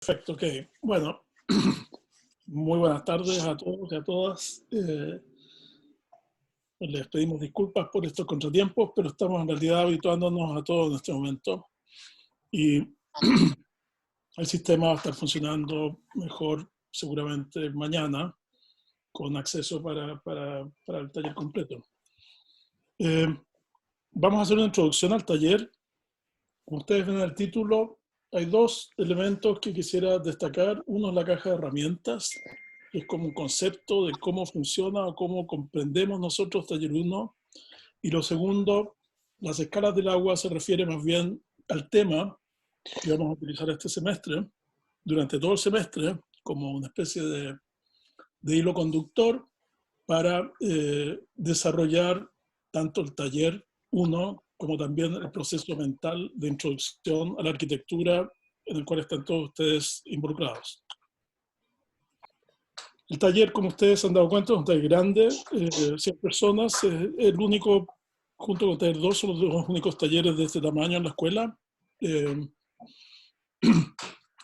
Perfecto, ok. Bueno, muy buenas tardes a todos y a todas. Les pedimos disculpas por estos contratiempos, pero estamos en realidad habituándonos a todo en este momento. Y el sistema va a estar funcionando mejor seguramente mañana, con acceso para el taller completo. Vamos a hacer una introducción al taller. Como ustedes ven en el título, hay dos elementos que quisiera destacar. Uno es la caja de herramientas, que es como un concepto de cómo funciona o cómo comprendemos nosotros Taller 1. Y lo segundo, las escalas del agua se refiere más bien al tema que vamos a utilizar este semestre, durante todo el semestre, como una especie de hilo conductor para desarrollar tanto el taller 1 como también el proceso mental de introducción a la arquitectura en el cual están todos ustedes involucrados. El taller, como ustedes se han dado cuenta, es un taller grande, 100 personas, el único, junto con el taller 2, son los dos únicos talleres de este tamaño en la escuela.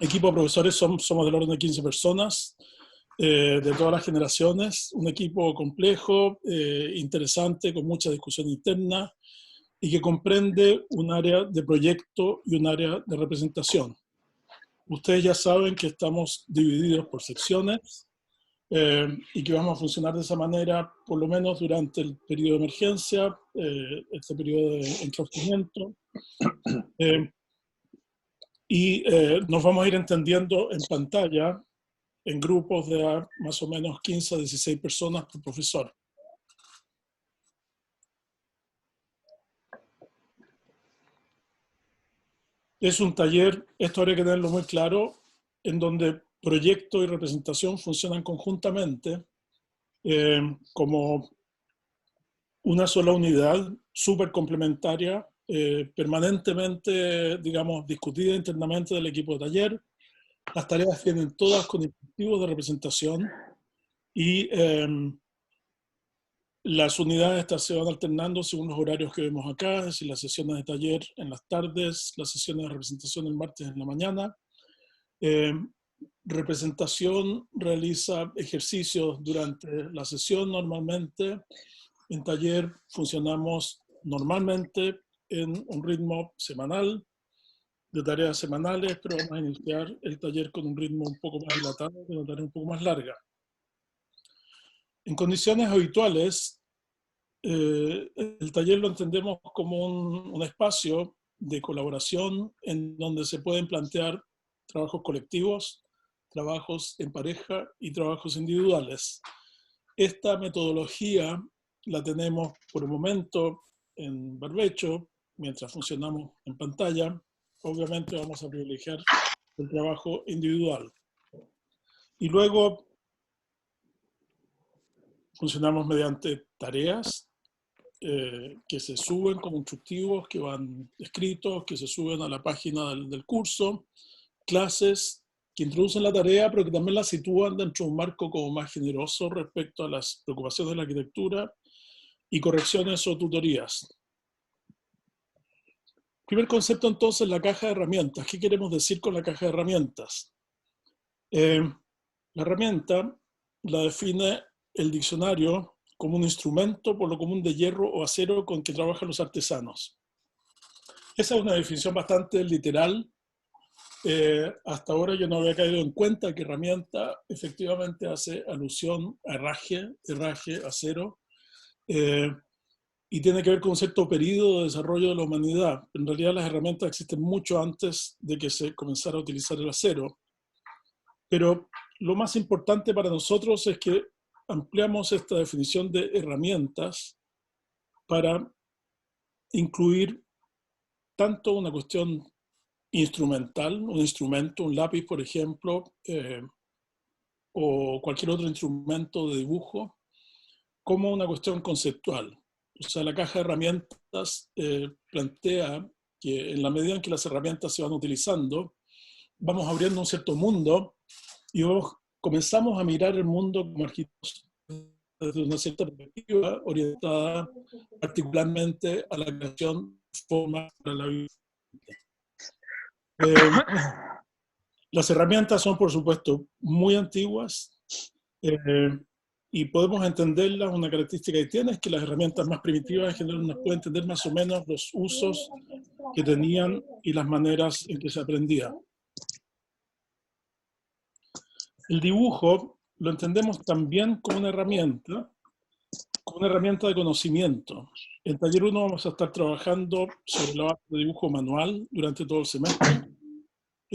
Equipo de profesores somos del orden de 15 personas, de todas las generaciones, un equipo complejo, interesante, con mucha discusión interna y que comprende un área de proyecto y un área de representación. Ustedes ya saben que estamos divididos por secciones y que vamos a funcionar de esa manera por lo menos durante el periodo de emergencia, este periodo de enclaustramiento. Nos vamos a ir entendiendo en pantalla en grupos de más o menos 15 a 16 personas por profesor. Es un taller, esto habría que tenerlo muy claro, en donde proyecto y representación funcionan conjuntamente como una sola unidad súper complementaria, permanentemente, digamos, discutida internamente del equipo de taller. Las tareas vienen todas con incentivos de representación y las unidades se van alternando según los horarios que vemos acá, es decir, las sesiones de taller en las tardes, las sesiones de representación el martes en la mañana. Representación realiza ejercicios durante la sesión normalmente. En taller funcionamos normalmente en un ritmo semanal, de tareas semanales, pero vamos a iniciar el taller con un ritmo un poco más dilatado, de una tarea un poco más larga. En condiciones habituales, el taller lo entendemos como un espacio de colaboración en donde se pueden plantear trabajos colectivos, trabajos en pareja y trabajos individuales. Esta metodología la tenemos por el momento en barbecho, mientras funcionamos en pantalla. Obviamente vamos a privilegiar el trabajo individual. Y luego funcionamos mediante tareas que se suben como instructivos, que van escritos, que se suben a la página del curso, clases que introducen la tarea, pero que también la sitúan dentro de un marco como más generoso respecto a las preocupaciones de la arquitectura y correcciones o tutorías. Primer concepto entonces, la caja de herramientas. ¿Qué queremos decir con la caja de herramientas? La herramienta la define el diccionario como un instrumento por lo común de hierro o acero con que trabajan los artesanos. Esa es una definición bastante literal. Hasta ahora yo no había caído en cuenta que herramienta efectivamente hace alusión a herraje, acero, y tiene que ver con un cierto periodo de desarrollo de la humanidad. En realidad las herramientas existen mucho antes de que se comenzara a utilizar el acero. Pero lo más importante para nosotros es que ampliamos esta definición de herramientas para incluir tanto una cuestión instrumental, un instrumento, un lápiz, por ejemplo, o cualquier otro instrumento de dibujo, como una cuestión conceptual. O sea, la caja de herramientas plantea que en la medida en que las herramientas se van utilizando, vamos abriendo un cierto mundo y comenzamos a mirar el mundo como arquitectos desde una cierta perspectiva orientada particularmente a la creación de formas para la vida. Las herramientas son, por supuesto, muy antiguas eh, y podemos entenderlas. Una característica que tiene es que las herramientas más primitivas en general uno puede entender más o menos los usos que tenían y las maneras en que se aprendía. El dibujo lo entendemos también como una herramienta de conocimiento. En taller 1 vamos a estar trabajando sobre la base de dibujo manual durante todo el semestre.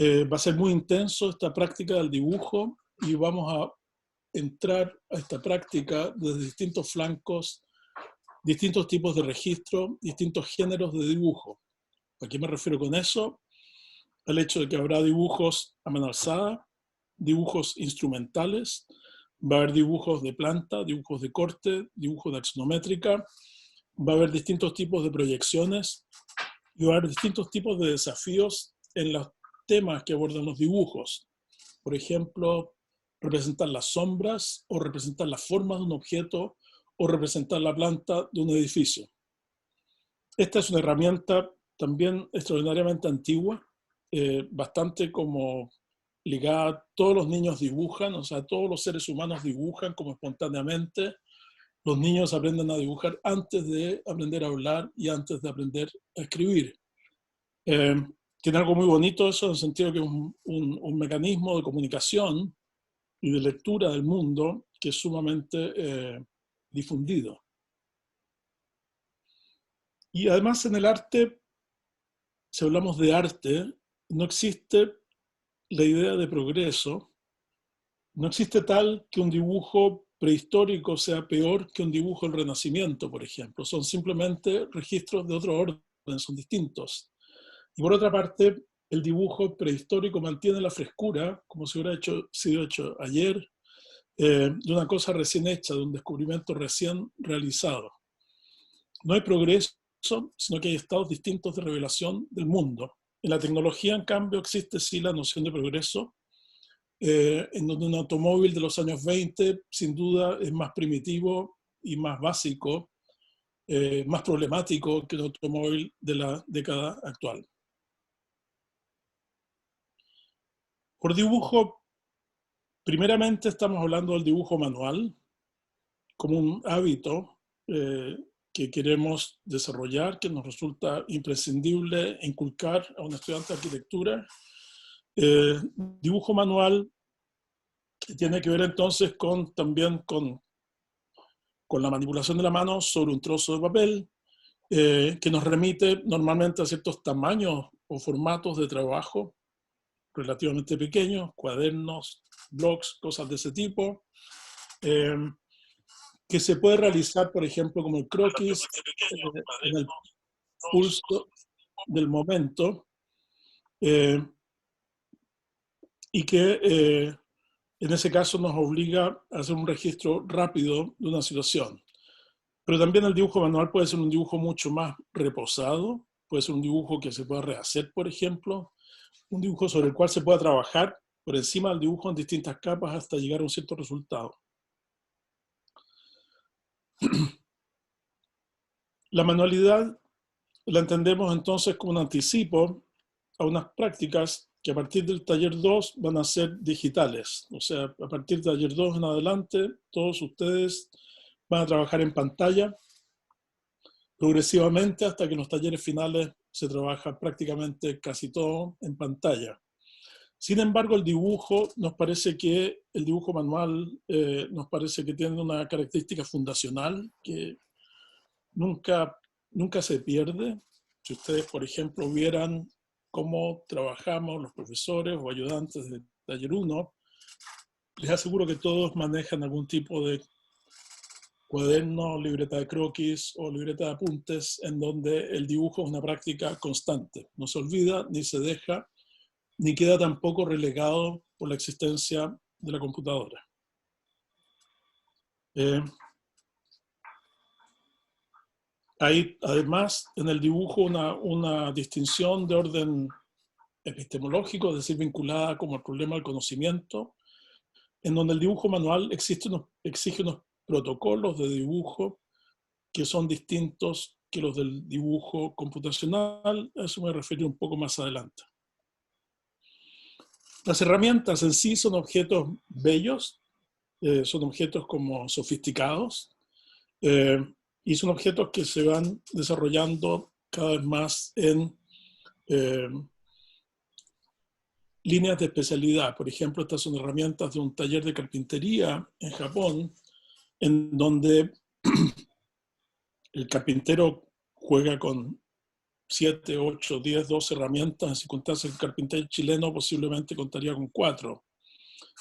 Va a ser muy intenso esta práctica del dibujo y vamos a entrar a esta práctica desde distintos flancos, distintos tipos de registro, distintos géneros de dibujo. ¿A qué me refiero con eso? Al hecho de que habrá dibujos a mano alzada, dibujos instrumentales, va a haber dibujos de planta, dibujos de corte, dibujos de axonométrica, va a haber distintos tipos de proyecciones y va a haber distintos tipos de desafíos en los temas que abordan los dibujos. Por ejemplo, representar las sombras o representar las formas de un objeto o representar la planta de un edificio. Esta es una herramienta también extraordinariamente antigua, bastante como ligada, todos los niños dibujan, o sea, todos los seres humanos dibujan como espontáneamente. Los niños aprenden a dibujar antes de aprender a hablar y antes de aprender a escribir. Eh, Tiene algo muy bonito eso, en el sentido que es un mecanismo de comunicación y de lectura del mundo que es sumamente difundido. Y además en el arte, si hablamos de arte, no existe la idea de progreso, no existe tal que un dibujo prehistórico sea peor que un dibujo del Renacimiento, por ejemplo. Son simplemente registros de otro orden, son distintos. Y por otra parte, el dibujo prehistórico mantiene la frescura, como si hubiera sido hecho ayer, de una cosa recién hecha, de un descubrimiento recién realizado. No hay progreso, sino que hay estados distintos de revelación del mundo. En la tecnología, en cambio, existe sí la noción de progreso, en donde un automóvil de los años 20 sin duda es más primitivo y más básico, más problemático que el automóvil de la década actual. Por dibujo, primeramente estamos hablando del dibujo manual como un hábito que queremos desarrollar, que nos resulta imprescindible inculcar a un estudiante de arquitectura. Dibujo manual que tiene que ver entonces también con la manipulación de la mano sobre un trozo de papel, que nos remite normalmente a ciertos tamaños o formatos de trabajo relativamente pequeños, cuadernos, blogs, cosas de ese tipo, que se puede realizar, por ejemplo, como el croquis, en el pulso del momento, y que en ese caso nos obliga a hacer un registro rápido de una situación. Pero también el dibujo manual puede ser un dibujo mucho más reposado, puede ser un dibujo que se pueda rehacer, por ejemplo, un dibujo sobre el cual se pueda trabajar por encima del dibujo en distintas capas hasta llegar a un cierto resultado. La manualidad la entendemos entonces como un anticipo a unas prácticas que a partir del taller 2 van a ser digitales. O sea, a partir del taller 2 en adelante, todos ustedes van a trabajar en pantalla progresivamente hasta que en los talleres finales se trabaja prácticamente casi todo en pantalla. Sin embargo, el dibujo el dibujo manual nos parece que tiene una característica fundacional que nunca se pierde. Si ustedes, por ejemplo, vieran cómo trabajamos los profesores o ayudantes de taller 1, les aseguro que todos manejan algún tipo de cuaderno, libreta de croquis o libreta de apuntes en donde el dibujo es una práctica constante. No se olvida, ni se deja, ni queda tampoco relegado por la existencia de la computadora. Hay además en el dibujo una distinción de orden epistemológico, es decir, vinculada como al problema del conocimiento, en donde el dibujo manual exige unos protocolos de dibujo que son distintos que los del dibujo computacional. A eso me refiero un poco más adelante. Las herramientas en sí son objetos bellos, son objetos como sofisticados, eh, y son objetos que se van desarrollando cada vez más en eh, líneas de especialidad. Por ejemplo, estas son herramientas de un taller de carpintería en Japón, en donde el carpintero juega con 7, 8, 10, 12 herramientas. En circunstancias que el carpintero chileno posiblemente contaría con 4.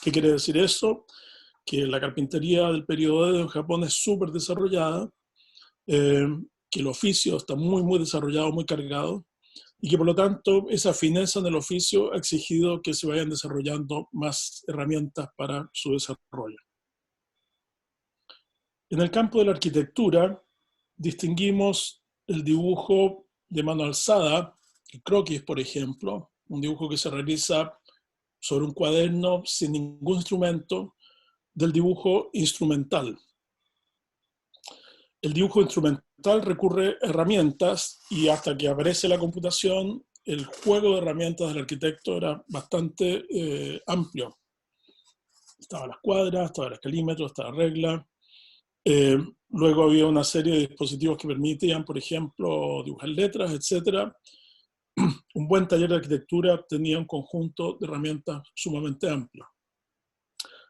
¿Qué quiere decir eso? Que la carpintería del periodo Edo en Japón es súper desarrollada, que el oficio está muy, muy desarrollado, muy cargado, y que por lo tanto esa fineza en el oficio ha exigido que se vayan desarrollando más herramientas para su desarrollo. En el campo de la arquitectura distinguimos el dibujo de mano alzada, el croquis, por ejemplo, un dibujo que se realiza sobre un cuaderno sin ningún instrumento, del dibujo instrumental. El dibujo instrumental recurre a herramientas y hasta que aparece la computación, el juego de herramientas del arquitecto era bastante amplio. Estaba la escuadra, estaba el escalímetro, estaba la regla. Luego había una serie de dispositivos que permitían, por ejemplo, dibujar letras, etc. Un buen taller de arquitectura tenía un conjunto de herramientas sumamente amplio.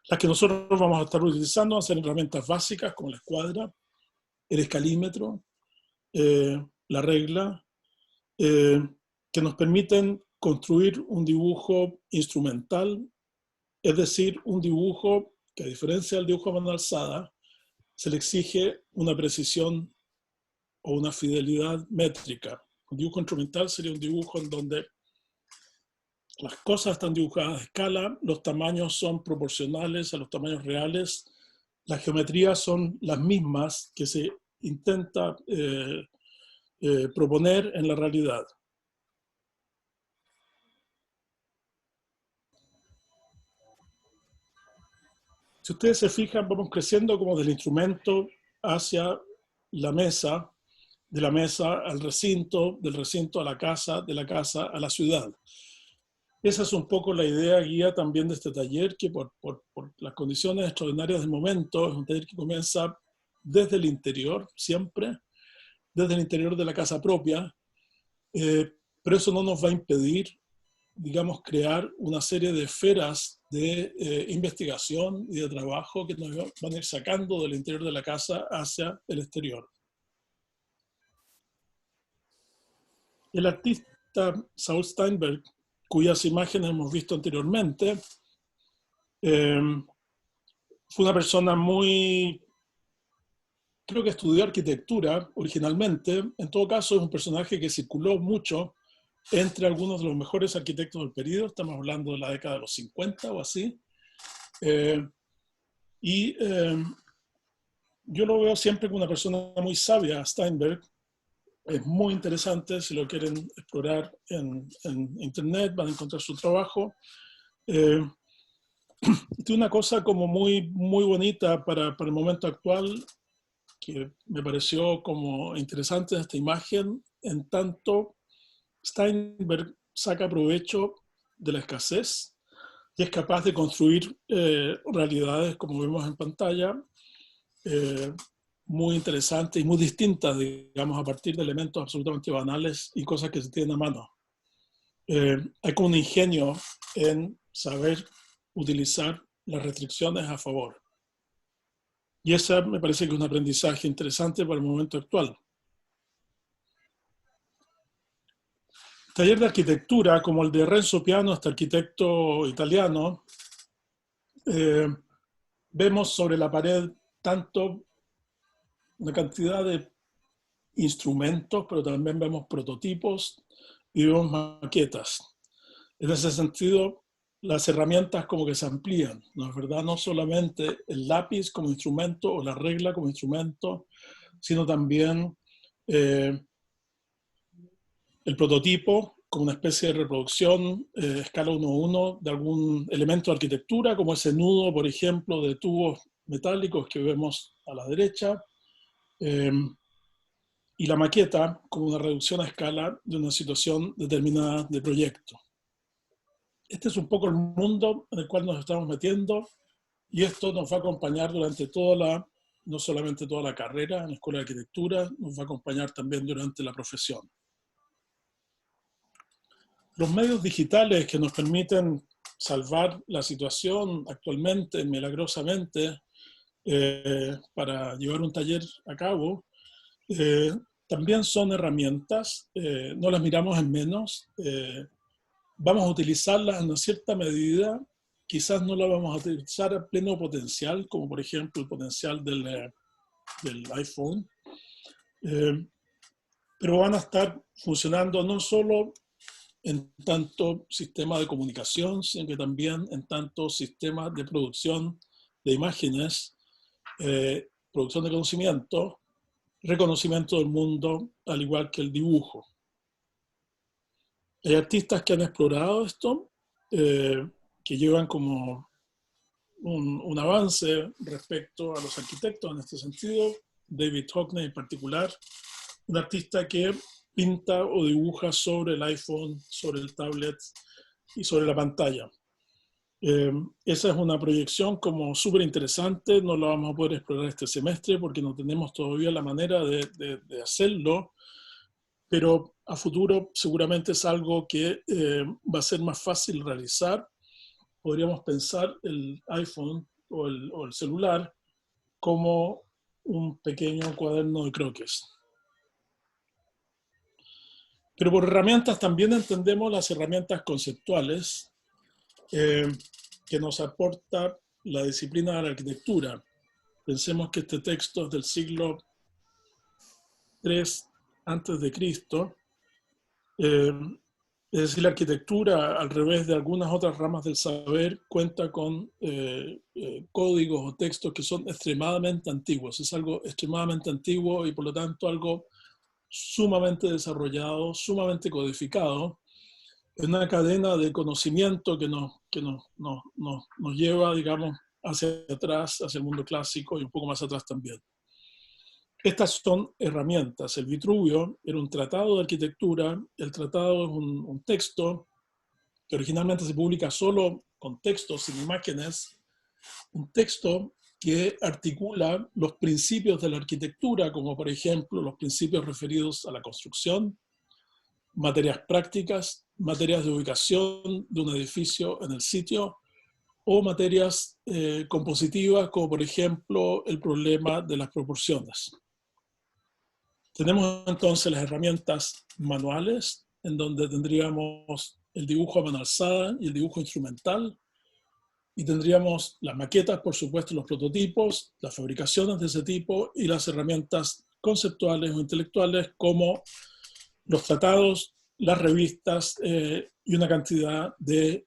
Las que nosotros vamos a estar utilizando van a ser herramientas básicas como la escuadra, el escalímetro, la regla, que nos permiten construir un dibujo instrumental, es decir, un dibujo que a diferencia del dibujo a mano alzada, se le exige una precisión o una fidelidad métrica. Un dibujo instrumental sería un dibujo en donde las cosas están dibujadas a escala, los tamaños son proporcionales a los tamaños reales, las geometrías son las mismas que se intenta proponer en la realidad. Si ustedes se fijan, vamos creciendo como del instrumento hacia la mesa, de la mesa al recinto, del recinto a la casa, de la casa a la ciudad. Esa es un poco la idea guía también de este taller, que por las condiciones extraordinarias del momento, es un taller que comienza desde el interior, siempre, desde el interior de la casa propia, pero eso no nos va a impedir, digamos, crear una serie de esferas de investigación y de trabajo que nos van a ir sacando del interior de la casa hacia el exterior. El artista Saul Steinberg, cuyas imágenes hemos visto anteriormente, fue una persona muy, creo que estudió arquitectura originalmente. En todo caso, es un personaje que circuló mucho entre algunos de los mejores arquitectos del periodo. Estamos hablando de la década de los 50 o así. Yo lo veo siempre como una persona muy sabia, Steinberg. Es muy interesante, si lo quieren explorar en internet, van a encontrar su trabajo. Tiene una cosa como muy, muy bonita para el momento actual, que me pareció como interesante esta imagen, en tanto Steinberg saca provecho de la escasez y es capaz de construir realidades, como vemos en pantalla, muy interesantes y muy distintas, digamos, a partir de elementos absolutamente banales y cosas que se tienen a mano. Hay como un ingenio en saber utilizar las restricciones a favor. Y esa me parece que es un aprendizaje interesante para el momento actual. Taller de arquitectura, como el de Renzo Piano, este arquitecto italiano, vemos sobre la pared tanto una cantidad de instrumentos, pero también vemos prototipos y vemos maquetas. En ese sentido, las herramientas como que se amplían, ¿no es verdad? No solamente el lápiz como instrumento o la regla como instrumento, sino también el prototipo como una especie de reproducción escala 1:1 de algún elemento de arquitectura, como ese nudo, por ejemplo, de tubos metálicos que vemos a la derecha, y la maqueta como una reducción a escala de una situación determinada de proyecto. Este es un poco el mundo en el cual nos estamos metiendo y esto nos va a acompañar durante no solamente toda la carrera en la Escuela de Arquitectura, nos va a acompañar también durante la profesión. Los medios digitales que nos permiten salvar la situación actualmente, milagrosamente, para llevar un taller a cabo, también son herramientas, no las miramos en menos, vamos a utilizarlas en una cierta medida, quizás no las vamos a utilizar a pleno potencial, como por ejemplo el potencial del iPhone, pero van a estar funcionando no solo en tanto sistema de comunicación, sino que también en tanto sistema de producción de imágenes, producción de conocimiento, reconocimiento del mundo, al igual que el dibujo. Hay artistas que han explorado esto, que llevan como un avance respecto a los arquitectos en este sentido. David Hockney en particular, un artista que pinta o dibuja sobre el iPhone, sobre el tablet y sobre la pantalla. Esa es una proyección como súper interesante, no la vamos a poder explorar este semestre porque no tenemos todavía la manera de hacerlo, pero a futuro seguramente es algo que va a ser más fácil realizar. Podríamos pensar el iPhone o el celular como un pequeño cuaderno de croquis. Pero por herramientas también entendemos las herramientas conceptuales que nos aporta la disciplina de la arquitectura. Pensemos que este texto es del siglo III antes de Cristo. Es decir, la arquitectura, al revés de algunas otras ramas del saber, cuenta con códigos o textos que son extremadamente antiguos. Es algo extremadamente antiguo y por lo tanto algo sumamente desarrollado, sumamente codificado, en una cadena de conocimiento que nos lleva, digamos, hacia atrás, hacia el mundo clásico y un poco más atrás también. Estas son herramientas. El Vitruvio era un tratado de arquitectura. El tratado es un texto que originalmente se publica solo con textos, sin imágenes. Un texto que articula los principios de la arquitectura, como por ejemplo los principios referidos a la construcción, materias prácticas, materias de ubicación de un edificio en el sitio, o materias compositivas, como por ejemplo el problema de las proporciones. Tenemos entonces las herramientas manuales, en donde tendríamos el dibujo a mano alzada y el dibujo instrumental, y tendríamos las maquetas, por supuesto, los prototipos, las fabricaciones de ese tipo, y las herramientas conceptuales o intelectuales como los tratados, las revistas y una cantidad de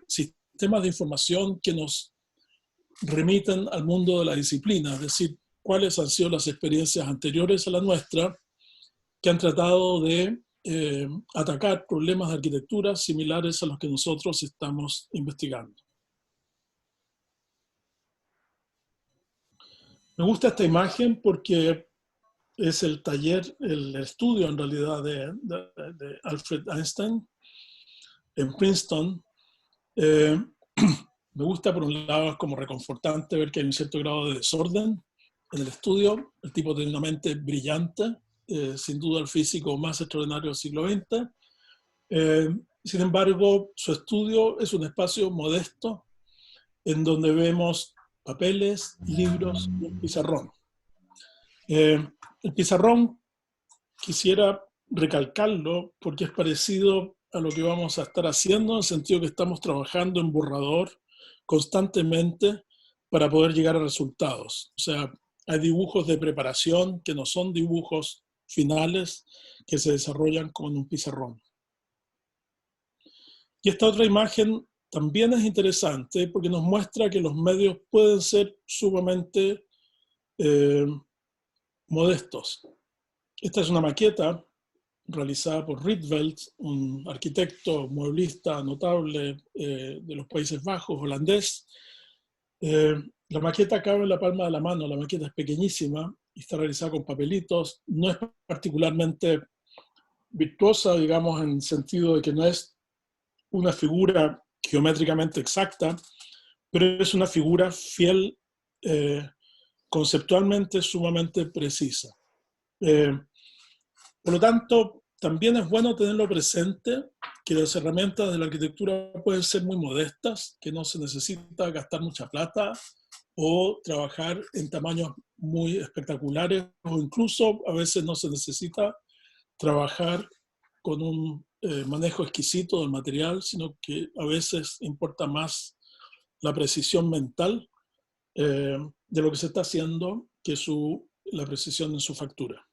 sistemas de información que nos remiten al mundo de la disciplina, es decir, cuáles han sido las experiencias anteriores a la nuestra que han tratado de atacar problemas de arquitectura similares a los que nosotros estamos investigando. Me gusta esta imagen porque es el taller, el estudio en realidad de Alfred Einstein en Princeton. Me gusta por un lado, es como reconfortante ver que hay un cierto grado de desorden en el estudio. El tipo tiene una mente brillante, sin duda el físico más extraordinario del siglo XX. Sin embargo, su estudio es un espacio modesto en donde vemos papeles, libros y un pizarrón. El pizarrón quisiera recalcarlo porque es parecido a lo que vamos a estar haciendo, en el sentido que estamos trabajando en borrador constantemente para poder llegar a resultados. O sea, hay dibujos de preparación que no son dibujos finales que se desarrollan con un pizarrón. Y esta otra imagen también es interesante porque nos muestra que los medios pueden ser sumamente modestos. Esta es una maqueta realizada por Rietveld, un arquitecto mueblista notable de los Países Bajos, holandés. La maqueta cabe en la palma de la mano, la maqueta es pequeñísima y está realizada con papelitos. No es particularmente virtuosa, digamos, en el sentido de que no es una figura geométricamente exacta, pero es una figura fiel, conceptualmente sumamente precisa. Por lo tanto, también es bueno tenerlo presente que las herramientas de la arquitectura pueden ser muy modestas, que no se necesita gastar mucha plata o trabajar en tamaños muy espectaculares, o incluso a veces no se necesita trabajar con un manejo exquisito del material, sino que a veces importa más la precisión mental de lo que se está haciendo que la precisión en su factura.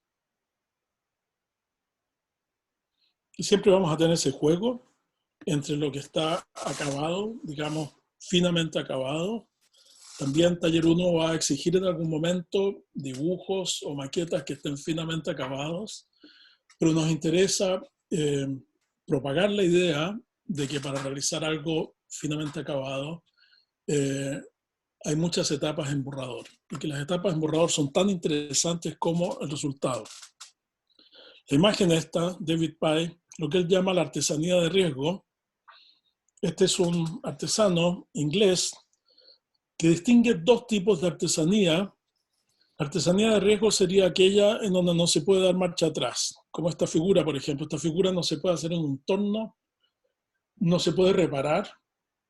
Y siempre vamos a tener ese juego entre lo que está acabado, digamos, finamente acabado. También Taller 1 va a exigir en algún momento dibujos o maquetas que estén finamente acabados, pero nos interesa propagar la idea de que para realizar algo finamente acabado hay muchas etapas en borrador y que las etapas en borrador son tan interesantes como el resultado. La imagen esta, David Pye, lo que él llama la artesanía de riesgo. Este es un artesano inglés que distingue dos tipos de artesanía. La artesanía de riesgo sería aquella en donde no se puede dar marcha atrás, como esta figura, por ejemplo. Esta figura no se puede hacer en un torno, no se puede reparar,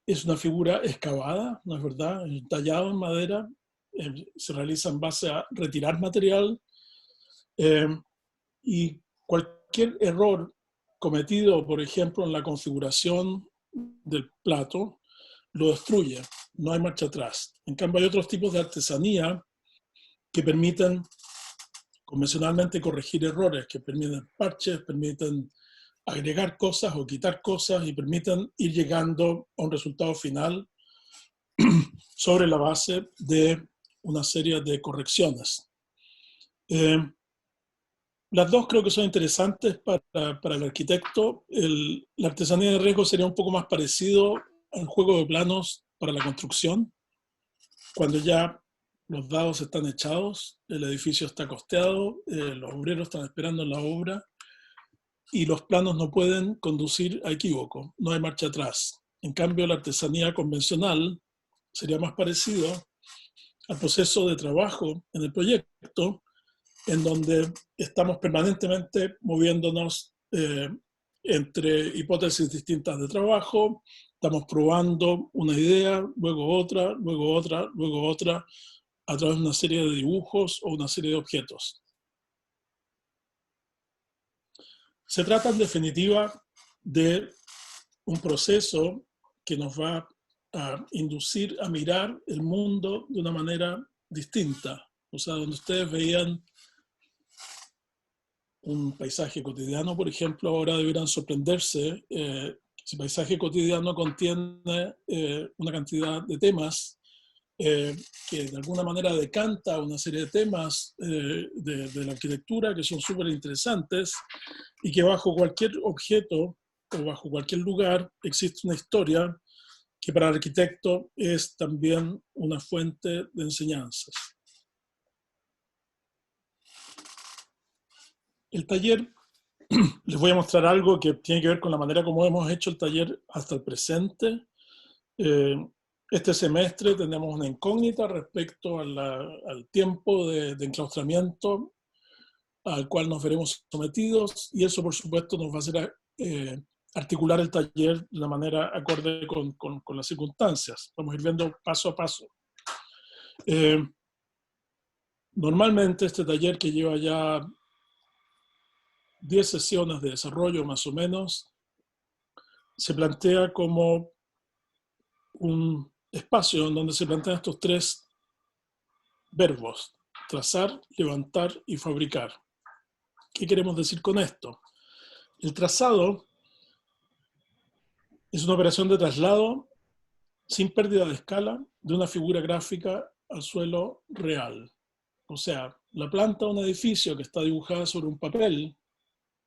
es una figura excavada, ¿no es verdad? Es tallado en madera, se realiza en base a retirar material y cualquier error cometido, por ejemplo, en la configuración del plato, lo destruye, no hay marcha atrás. En cambio, hay otros tipos de artesanía que permiten convencionalmente corregir errores, que permiten parches, permiten agregar cosas o quitar cosas y permiten ir llegando a un resultado final sobre la base de una serie de correcciones. Las dos creo que son interesantes para el arquitecto. La artesanía de riesgo sería un poco más parecido al juego de planos para la construcción, cuando ya los dados están echados, el edificio está costeado, los obreros están esperando en la obra y los planos no pueden conducir a equívoco, no hay marcha atrás. En cambio, la artesanía convencional sería más parecido al proceso de trabajo en el proyecto, en donde estamos permanentemente moviéndonos entre hipótesis distintas de trabajo, estamos probando una idea, luego otra, luego otra, luego otra, a través de una serie de dibujos o una serie de objetos. Se trata en definitiva de un proceso que nos va a inducir a mirar el mundo de una manera distinta. O sea, donde ustedes veían un paisaje cotidiano, por ejemplo, ahora deberán sorprenderse. Ese paisaje cotidiano contiene una cantidad de temas que de alguna manera decanta una serie de temas de la arquitectura que son súper interesantes y que bajo cualquier objeto o bajo cualquier lugar existe una historia que para el arquitecto es también una fuente de enseñanzas. El taller, les voy a mostrar algo que tiene que ver con la manera como hemos hecho el taller hasta el presente. Este semestre tenemos una incógnita respecto al tiempo de enclaustramiento al cual nos veremos sometidos y eso por supuesto nos va a hacer articular el taller de una manera acorde con las circunstancias. Vamos a ir viendo paso a paso. Normalmente este taller, que lleva ya 10 sesiones de desarrollo más o menos, se plantea como un espacio en donde se plantean estos tres verbos: trazar, levantar y fabricar. ¿Qué queremos decir con esto? El trazado es una operación de traslado sin pérdida de escala de una figura gráfica al suelo real. O sea, la planta de un edificio que está dibujada sobre un papel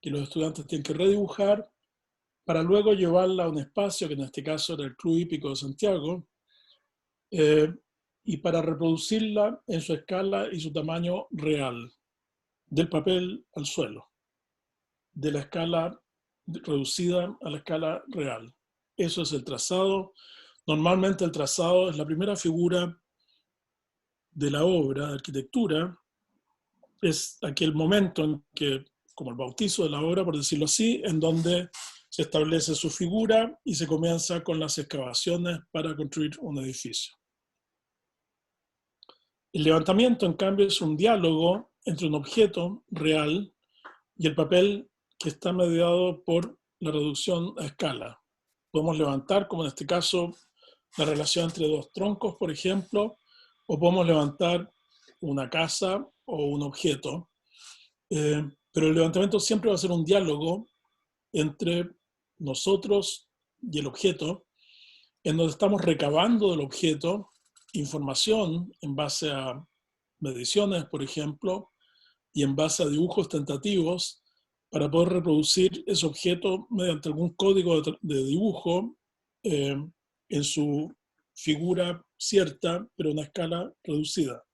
que los estudiantes tienen que redibujar para luego llevarla a un espacio, que en este caso era el Club Hípico de Santiago, y para reproducirla en su escala y su tamaño real, del papel al suelo, de la escala reducida a la escala real. Eso es el trazado. Normalmente el trazado es la primera figura de la obra de arquitectura. Es aquel momento en que, como el bautizo de la obra, por decirlo así, en donde se establece su figura y se comienza con las excavaciones para construir un edificio. El levantamiento, en cambio, es un diálogo entre un objeto real y el papel que está mediado por la reducción a escala. Podemos levantar, como en este caso, la relación entre dos troncos, por ejemplo, o podemos levantar una casa o un objeto. Pero el levantamiento siempre va a ser un diálogo entre nosotros y el objeto, en donde estamos recabando del objeto información en base a mediciones, por ejemplo, y en base a dibujos tentativos para poder reproducir ese objeto mediante algún código de dibujo en su figura cierta, pero a una escala reducida.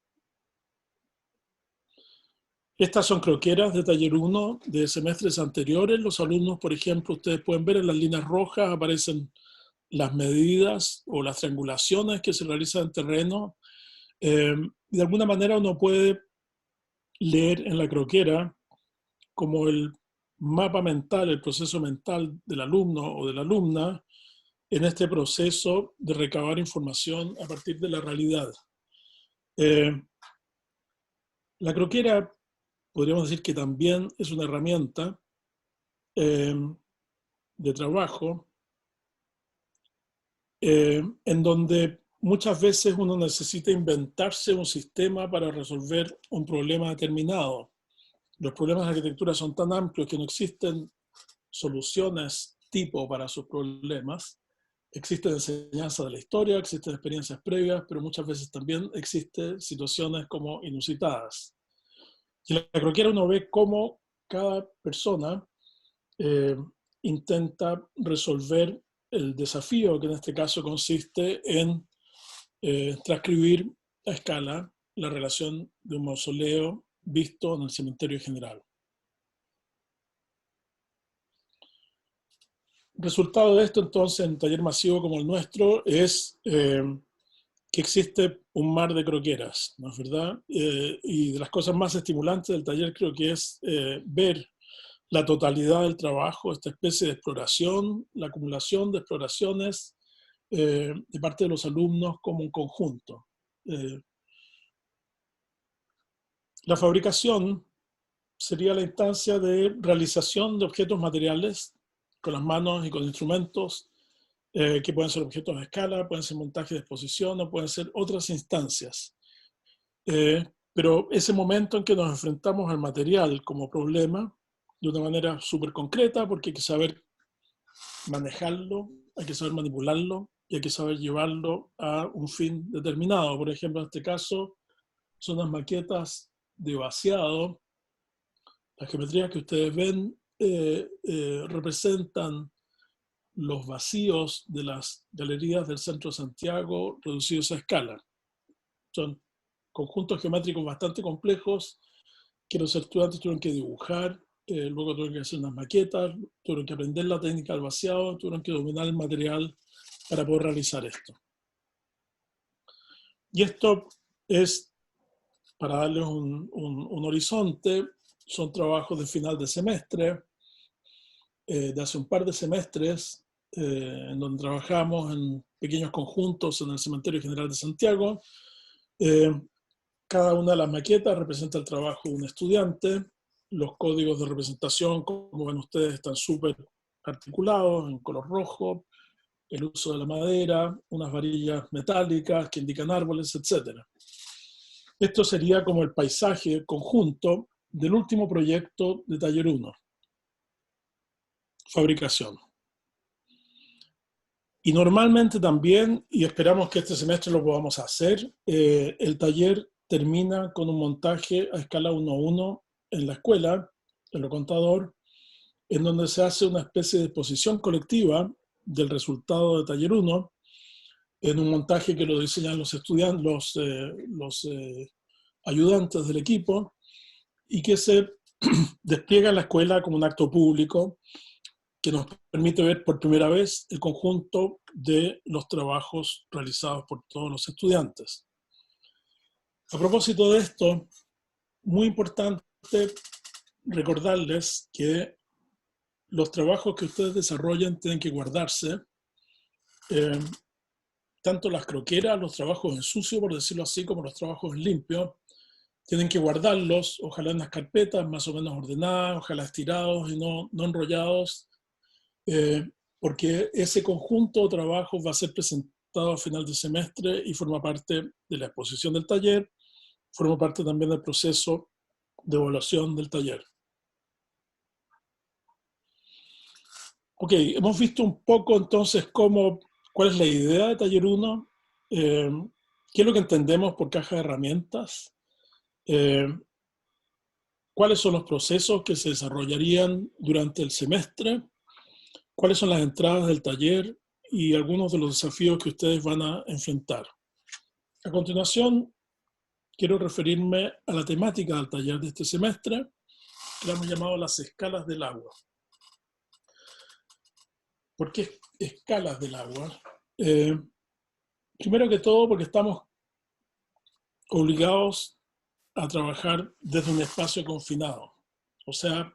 Estas son croqueras de taller 1 de semestres anteriores. Los alumnos, por ejemplo, ustedes pueden ver en las líneas rojas aparecen las medidas o las triangulaciones que se realizan en terreno. De alguna manera uno puede leer en la croquera como el mapa mental, el proceso mental del alumno o de la alumna en este proceso de recabar información a partir de la realidad. La croquera podríamos decir que también es una herramienta de trabajo en donde muchas veces uno necesita inventarse un sistema para resolver un problema determinado. Los problemas de arquitectura son tan amplios que no existen soluciones tipo para sus problemas. Existe enseñanza de la historia, existen experiencias previas, pero muchas veces también existen situaciones como inusitadas. Y en la croquera uno ve cómo cada persona intenta resolver el desafío, que en este caso consiste en transcribir a escala la relación de un mausoleo visto en el cementerio general. Resultado de esto, entonces, en un taller masivo como el nuestro, es que existe un mar de croqueras, ¿no es verdad? Y de las cosas más estimulantes del taller creo que es ver la totalidad del trabajo, esta especie de exploración, la acumulación de exploraciones de parte de los alumnos como un conjunto. La fabricación sería la instancia de realización de objetos materiales con las manos y con instrumentos que pueden ser objetos a escala, pueden ser montajes de exposición o pueden ser otras instancias. Pero ese momento en que nos enfrentamos al material como problema de una manera súper concreta, porque hay que saber manejarlo, hay que saber manipularlo y hay que saber llevarlo a un fin determinado. Por ejemplo, en este caso son las maquetas de vaciado. Las geometrías que ustedes ven representan los vacíos de las galerías del centro de Santiago reducidos a escala. Son conjuntos geométricos bastante complejos que los estudiantes tuvieron que dibujar, luego tuvieron que hacer unas maquetas, tuvieron que aprender la técnica del vaciado, tuvieron que dominar el material para poder realizar esto. Y esto es, para darles un horizonte, son trabajos de final de semestre, de hace un par de semestres, en donde trabajamos en pequeños conjuntos en el Cementerio General de Santiago. Cada una de las maquetas representa el trabajo de un estudiante. Los códigos de representación, como ven ustedes, están súper articulados en color rojo, el uso de la madera, unas varillas metálicas que indican árboles, etc. Esto sería como el paisaje conjunto del último proyecto de Taller 1. Fabricación. Y normalmente también, y esperamos que este semestre lo podamos hacer, el taller termina con un montaje a escala 1:1 en la escuela, en lo contador, en donde se hace una especie de exposición colectiva del resultado de taller 1, en un montaje que lo diseñan los estudiantes, los ayudantes del equipo, y que se despliega en la escuela como un acto público que nos permite ver por primera vez el conjunto de los trabajos realizados por todos los estudiantes. A propósito de esto, muy importante recordarles que los trabajos que ustedes desarrollen tienen que guardarse, tanto las croqueras, los trabajos en sucio, por decirlo así, como los trabajos en limpio, tienen que guardarlos, ojalá en las carpetas más o menos ordenadas, ojalá estirados y no enrollados, porque ese conjunto de trabajos va a ser presentado a final de semestre y forma parte de la exposición del taller, forma parte también del proceso de evaluación del taller. Ok, hemos visto un poco entonces cuál es la idea de Taller 1, qué es lo que entendemos por caja de herramientas, cuáles son los procesos que se desarrollarían durante el semestre, cuáles son las entradas del taller y algunos de los desafíos que ustedes van a enfrentar. A continuación, quiero referirme a la temática del taller de este semestre, que la hemos llamado las escalas del agua. ¿Por qué escalas del agua? Primero que todo, porque estamos obligados a trabajar desde un espacio confinado. O sea,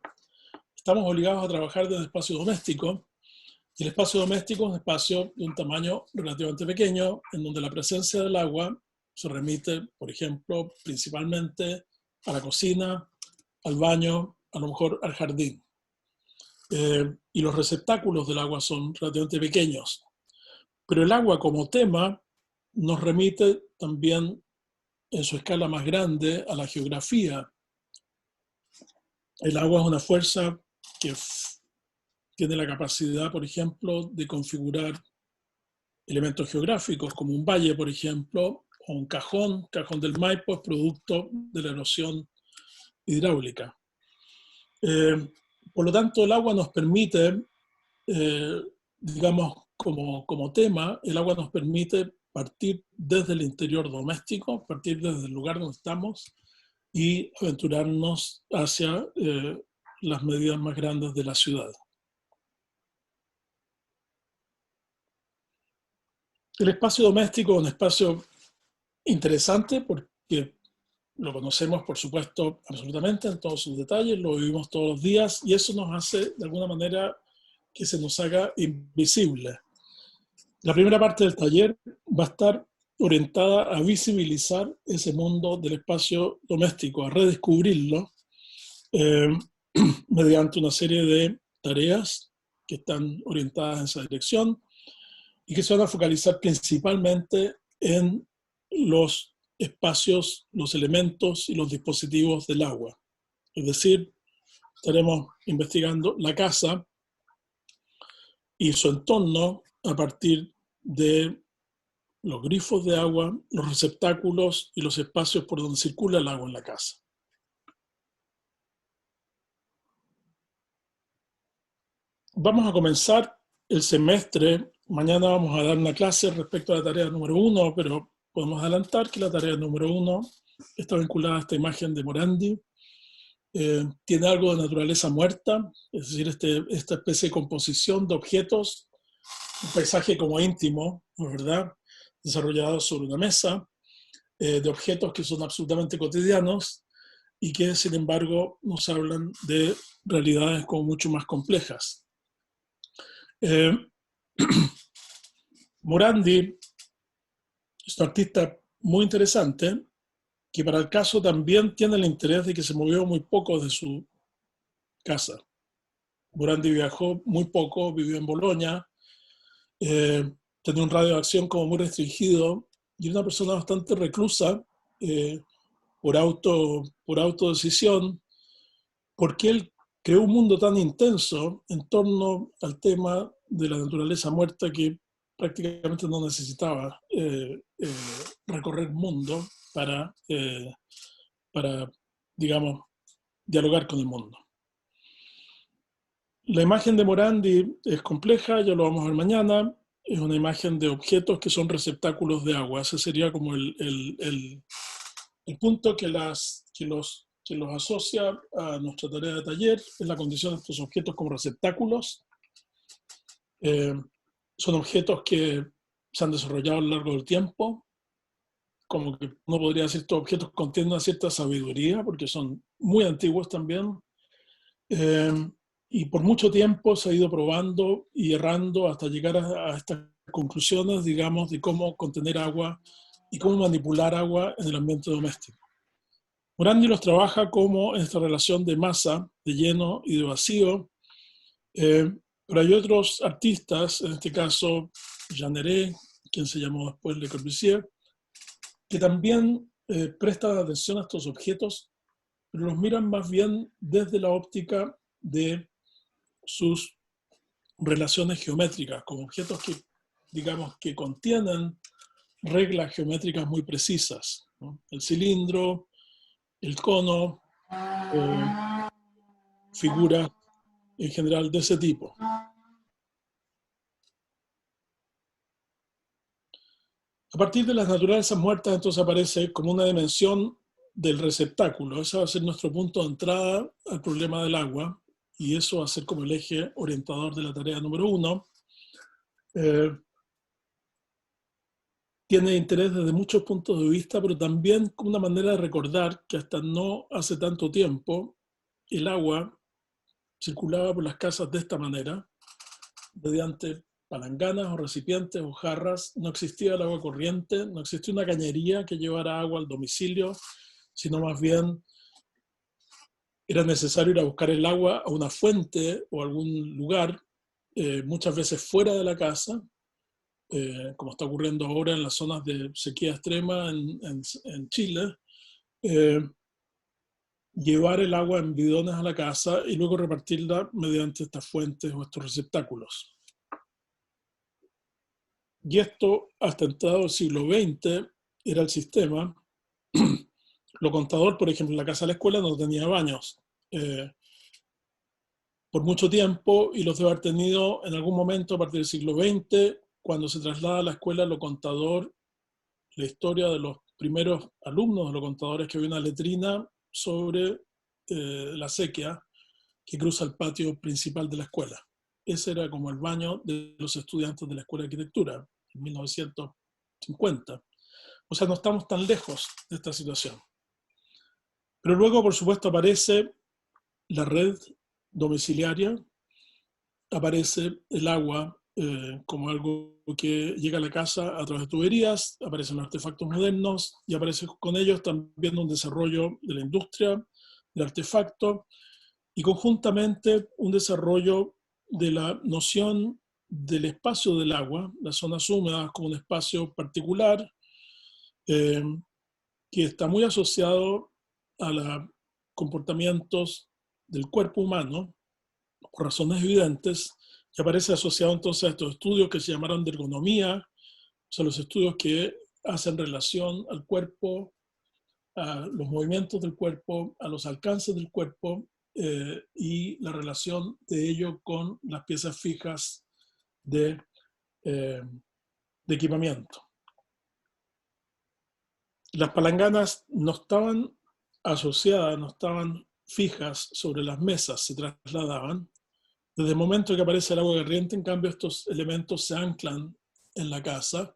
estamos obligados a trabajar desde un espacio doméstico. Y el espacio doméstico es un espacio de un tamaño relativamente pequeño, en donde la presencia del agua se remite, por ejemplo, principalmente a la cocina, al baño, a lo mejor al jardín. Y los receptáculos del agua son relativamente pequeños. Pero el agua como tema nos remite también en su escala más grande a la geografía. El agua es una fuerza que tiene la capacidad, por ejemplo, de configurar elementos geográficos, como un valle, por ejemplo, o un cajón del Maipo, es producto de la erosión hidráulica. Por lo tanto, el agua nos permite, digamos, como tema, el agua nos permite partir desde el interior doméstico, partir desde el lugar donde estamos y aventurarnos hacia las medidas más grandes de la ciudad. El espacio doméstico es un espacio interesante porque lo conocemos, por supuesto, absolutamente en todos sus detalles, lo vivimos todos los días y eso nos hace, de alguna manera, que se nos haga invisible. La primera parte del taller va a estar orientada a visibilizar ese mundo del espacio doméstico, a redescubrirlo mediante una serie de tareas que están orientadas en esa dirección y que se van a focalizar principalmente en los espacios, los elementos y los dispositivos del agua. Es decir, estaremos investigando la casa y su entorno a partir de los grifos de agua, los receptáculos y los espacios por donde circula el agua en la casa. Vamos a comenzar el semestre. Mañana vamos a dar una clase respecto a la tarea número 1, pero podemos adelantar que la tarea número 1 está vinculada a esta imagen de Morandi. Tiene algo de naturaleza muerta, es decir, esta especie de composición de objetos, un paisaje como íntimo, ¿no es verdad?, desarrollado sobre una mesa, de objetos que son absolutamente cotidianos y que, sin embargo, nos hablan de realidades como mucho más complejas. Morandi es un artista muy interesante que para el caso también tiene el interés de que se movió muy poco de su casa. Morandi viajó muy poco, vivió en Bolonia, tenía un radio de acción como muy restringido y una persona bastante reclusa por autodecisión, porque él creó un mundo tan intenso en torno al tema de la naturaleza muerta que prácticamente no necesitaba recorrer mundo para, digamos, dialogar con el mundo. La imagen de Morandi es compleja, ya lo vamos a ver mañana. Es una imagen de objetos que son receptáculos de agua. Ese sería como el punto que los asocia a nuestra tarea de taller, es la condición de estos objetos como receptáculos Eh, Son objetos que se han desarrollado a lo largo del tiempo, como que uno podría decir estos objetos contienen una cierta sabiduría porque son muy antiguos también. Eh, y por mucho tiempo se ha ido probando y errando hasta llegar a estas conclusiones, digamos, de cómo contener agua y cómo manipular agua en el ambiente doméstico. Morandi los trabaja como en esta relación de masa, de lleno y de vacío, pero hay otros artistas, en este caso Jeanneret, quien se llamó después Le Corbusier, que también prestan atención a estos objetos, pero los miran más bien desde la óptica de sus relaciones geométricas, como objetos que, digamos, que contienen reglas geométricas muy precisas, ¿no? El cilindro, el cono, eh, figuras en general de ese tipo. A partir de las naturalezas muertas, entonces aparece como una dimensión del receptáculo. Ese va a ser nuestro punto de entrada al problema del agua, y eso va a ser como el eje orientador de la tarea número 1. Eh, Tiene interés desde muchos puntos de vista, pero también como una manera de recordar que hasta no hace tanto tiempo el agua circulaba por las casas de esta manera, mediante palanganas o recipientes o jarras. No existía el agua corriente, no existía una cañería que llevara agua al domicilio, sino más bien era necesario ir a buscar el agua a una fuente o algún lugar, muchas veces fuera de la casa, como está ocurriendo ahora en las zonas de sequía extrema en Chile, eh, llevar el agua en bidones a la casa y luego repartirla mediante estas fuentes o estos receptáculos. Y esto, hasta entrado el siglo XX, era el sistema. Lo Contador, por ejemplo, en la casa de la escuela no tenía baños. Por mucho tiempo, y los debe haber tenido en algún momento a partir del siglo XX, cuando se traslada a la escuela Lo Contador, la historia de los primeros alumnos de Lo Contador es que había una letrina sobre la acequia que cruza el patio principal de la escuela. Ese era como el baño de los estudiantes de la Escuela de Arquitectura en 1950. O sea, no estamos tan lejos de esta situación. Pero luego, por supuesto, aparece la red domiciliaria, aparece el agua como algo que llega a la casa a través de tuberías, aparecen los artefactos modernos y aparece con ellos también un desarrollo de la industria del artefacto y conjuntamente un desarrollo de la noción del espacio del agua, las zonas húmedas como un espacio particular eh, que está muy asociado a los comportamientos del cuerpo humano, por razones evidentes, y aparece asociado entonces a estos estudios que se llamaron de ergonomía, o sea, los estudios que hacen relación al cuerpo, a los movimientos del cuerpo, a los alcances del cuerpo y la relación de ello con las piezas fijas de, eh, de equipamiento. Las palanganas no estaban asociadas, no estaban fijas sobre las mesas, se trasladaban. Desde el momento que aparece el agua corriente, en cambio, estos elementos se anclan en la casa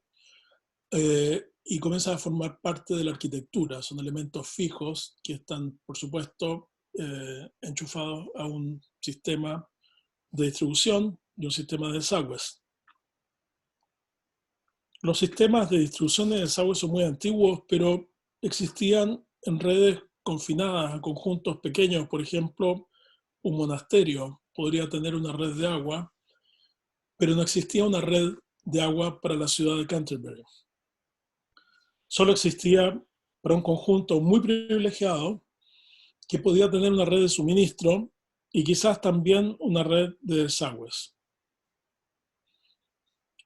y comienzan a formar parte de la arquitectura. Son elementos fijos que están, por supuesto, enchufados a un sistema de distribución y un sistema de desagües. Los sistemas de distribución de desagües son muy antiguos, pero existían en redes confinadas a conjuntos pequeños. Por ejemplo, un monasterio podría tener una red de agua, pero no existía una red de agua para la ciudad de Canterbury. Solo existía para un conjunto muy privilegiado que podía tener una red de suministro y quizás también una red de desagües.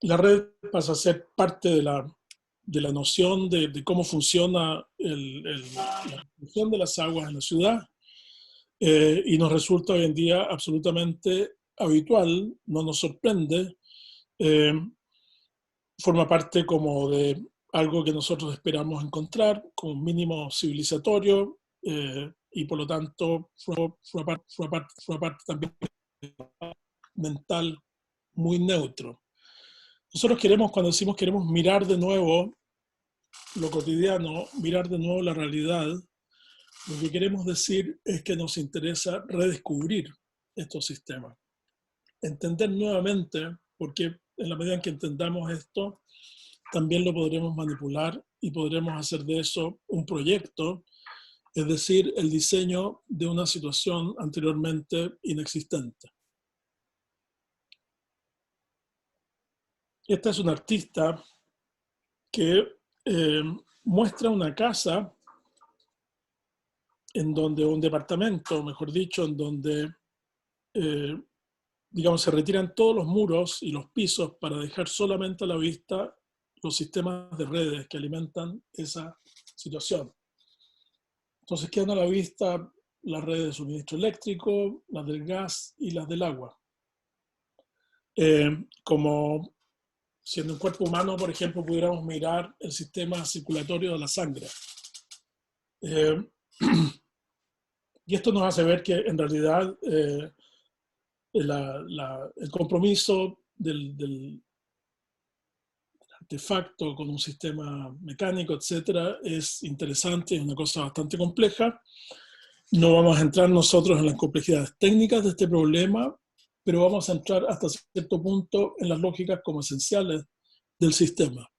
La red pasa a ser parte de la noción de cómo funciona la distribución de las aguas en la ciudad y nos resulta hoy en día absolutamente habitual, no nos sorprende, eh, forma parte como de algo que nosotros esperamos encontrar como un mínimo civilizatorio y por lo tanto fue una parte también mental muy neutro. Nosotros queremos, cuando decimos queremos mirar de nuevo lo cotidiano, mirar de nuevo la realidad, lo que queremos decir es que nos interesa redescubrir estos sistemas. Entender nuevamente, porque en la medida en que entendamos esto, también lo podremos manipular y podremos hacer de eso un proyecto, es decir, el diseño de una situación anteriormente inexistente. Esta es una artista que muestra una casa en donde, un departamento, mejor dicho, en donde, digamos, se retiran todos los muros y los pisos para dejar solamente a la vista los sistemas de redes que alimentan esa situación. Entonces quedan a la vista las redes de suministro eléctrico, las del gas y las del agua. Como si en un cuerpo humano, por ejemplo, pudiéramos mirar el sistema circulatorio de la sangre. Y esto nos hace ver que en realidad el compromiso del artefacto con un sistema mecánico, etcétera, es interesante, es una cosa bastante compleja. No vamos a entrar nosotros en las complejidades técnicas de este problema, pero vamos a entrar hasta cierto punto en las lógicas como esenciales del sistema.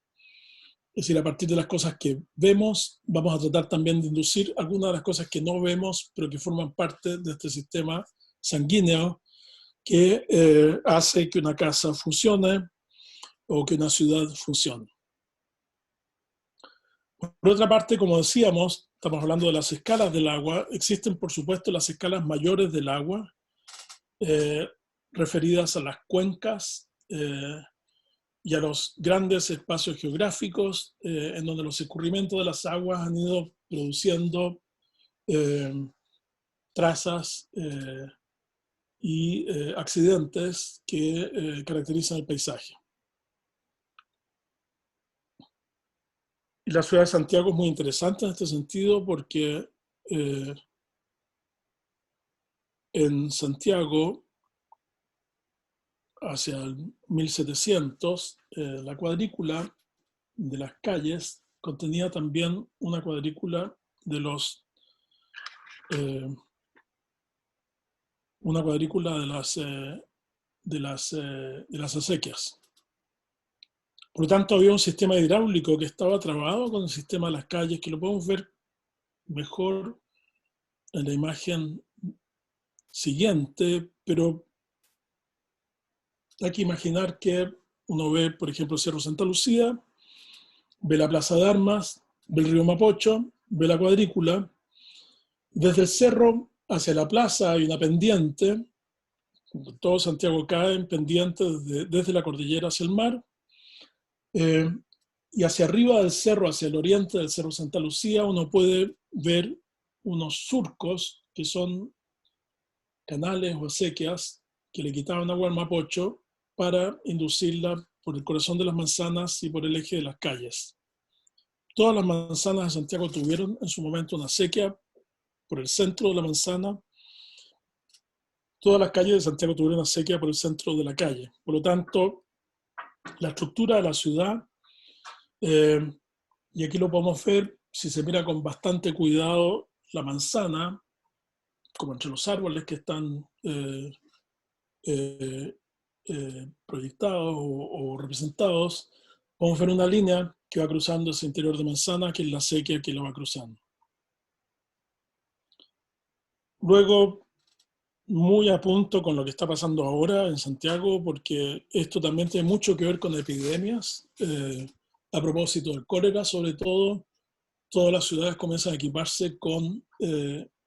Es decir, a partir de las cosas que vemos, vamos a tratar también de inducir algunas de las cosas que no vemos, pero que forman parte de este sistema sanguíneo que hace que una casa funcione o que una ciudad funcione. Por otra parte, como decíamos, estamos hablando de las escalas del agua. Existen, por supuesto, las escalas mayores del agua, referidas a las cuencas y a los grandes espacios geográficos en donde los escurrimientos de las aguas han ido produciendo trazas y accidentes que caracterizan el paisaje. Y la ciudad de Santiago es muy interesante en este sentido porque en Santiago, hacia el 1700, la cuadrícula de las calles contenía también una cuadrícula de los de las acequias. Por lo tanto, había un sistema hidráulico que estaba trabado con el sistema de las calles, que lo podemos ver mejor en la imagen siguiente, pero hay que imaginar que uno ve, por ejemplo, el Cerro Santa Lucía, ve la Plaza de Armas, ve el río Mapocho, ve la cuadrícula. Desde el cerro hacia la plaza hay una pendiente, todo Santiago cae en pendiente desde la cordillera hacia el mar, y hacia arriba del cerro, hacia el oriente del Cerro Santa Lucía, uno puede ver unos surcos que son canales o acequias que le quitaban agua al Mapocho para inducirla por el corazón de las manzanas y por el eje de las calles. Todas las manzanas de Santiago tuvieron en su momento una acequia por el centro de la manzana. Todas las calles de Santiago tuvieron una acequia por el centro de la calle. Por lo tanto, la estructura de la ciudad, y aquí lo podemos ver, si se mira con bastante cuidado la manzana, como entre los árboles que están proyectados o representados, podemos ver una línea que va cruzando ese interior de manzana, que es la acequia que la va cruzando. Luego, muy a punto con lo que está pasando ahora en Santiago, porque esto también tiene mucho que ver con epidemias. A propósito del cólera, sobre todo, todas las ciudades comienzan a equiparse con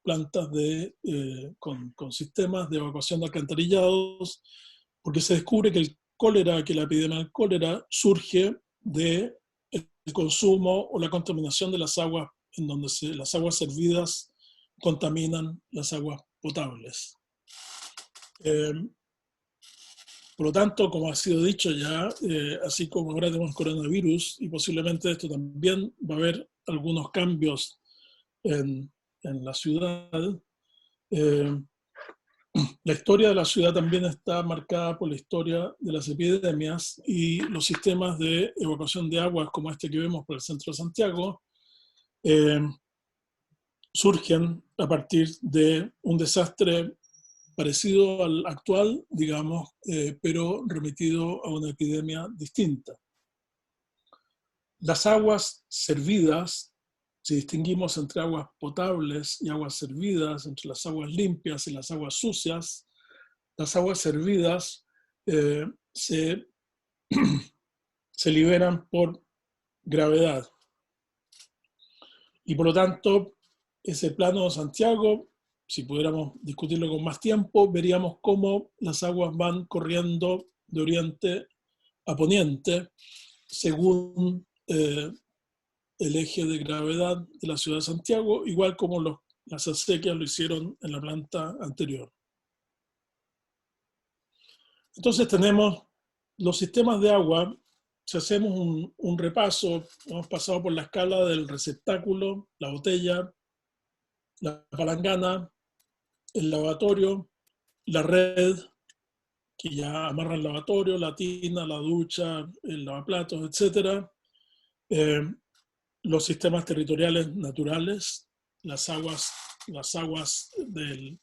plantas con sistemas de evacuación de alcantarillados, porque se descubre que el cólera, que la epidemia del cólera surge del consumo o la contaminación de las aguas, en donde las aguas servidas contaminan las aguas potables. Por lo tanto, como ha sido dicho ya, así como ahora tenemos coronavirus y posiblemente esto también va a haber algunos cambios en la ciudad, La historia de la ciudad también está marcada por la historia de las epidemias y los sistemas de evacuación de aguas como este que vemos por el centro de Santiago eh, surgen a partir de un desastre parecido al actual, digamos, pero remitido a una epidemia distinta. Las aguas servidas, si distinguimos entre aguas potables y aguas servidas, entre las aguas limpias y las aguas sucias, las aguas servidas eh, se, se liberan por gravedad. Y por lo tanto, ese plano de Santiago, si pudiéramos discutirlo con más tiempo, veríamos cómo las aguas van corriendo de oriente a poniente según el eje de gravedad de la ciudad de Santiago, igual como las acequias lo hicieron en la planta anterior. Entonces tenemos los sistemas de agua. Si hacemos un repaso, hemos pasado por la escala del receptáculo, la botella, la palangana, el lavatorio, la red, que ya amarra el lavatorio, la tina, la ducha, el lavaplatos, etc. Los sistemas territoriales naturales, las aguas del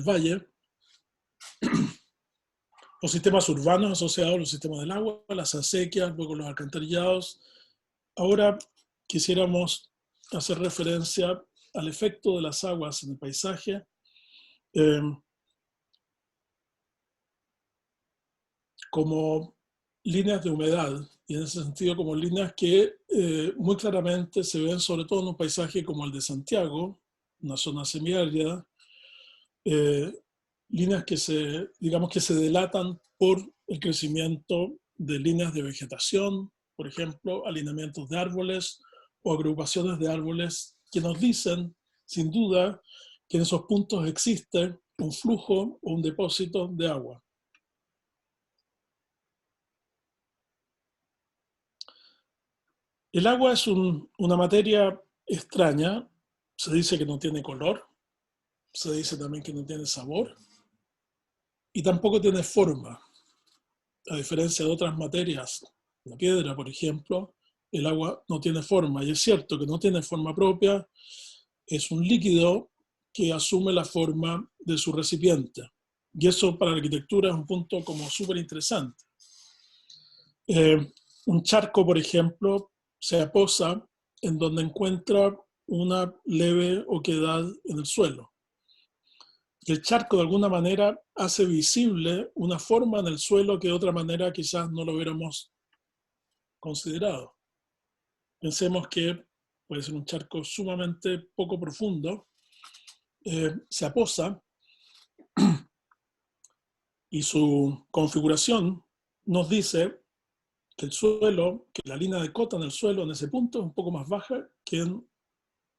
valle, los sistemas urbanos asociados a los sistemas del agua, las acequias, luego los alcantarillados. Ahora quisiéramos hacer referencia al efecto de las aguas en el paisaje, como líneas de humedad, y en ese sentido como líneas que muy claramente se ven sobre todo en un paisaje como el de Santiago, una zona semiárida, líneas que digamos que se delatan por el crecimiento de líneas de vegetación, por ejemplo, alineamientos de árboles o agrupaciones de árboles que nos dicen, sin duda, que en esos puntos existe un flujo o un depósito de agua. El agua es una materia extraña, se dice que no tiene color, se dice también que no tiene sabor y tampoco tiene forma. A diferencia de otras materias, la piedra, por ejemplo, el agua no tiene forma. Y es cierto que no tiene forma propia, es un líquido que asume la forma de su recipiente. Y eso para la arquitectura es un punto como súper interesante. Un charco, por ejemplo, se aposa en donde encuentra una leve oquedad en el suelo. Y el charco de alguna manera hace visible una forma en el suelo que de otra manera quizás no lo hubiéramos considerado. Pensemos que puede ser un charco sumamente poco profundo, se aposa y su configuración nos dice que el suelo, que la línea de cota en el suelo en ese punto es un poco más baja que en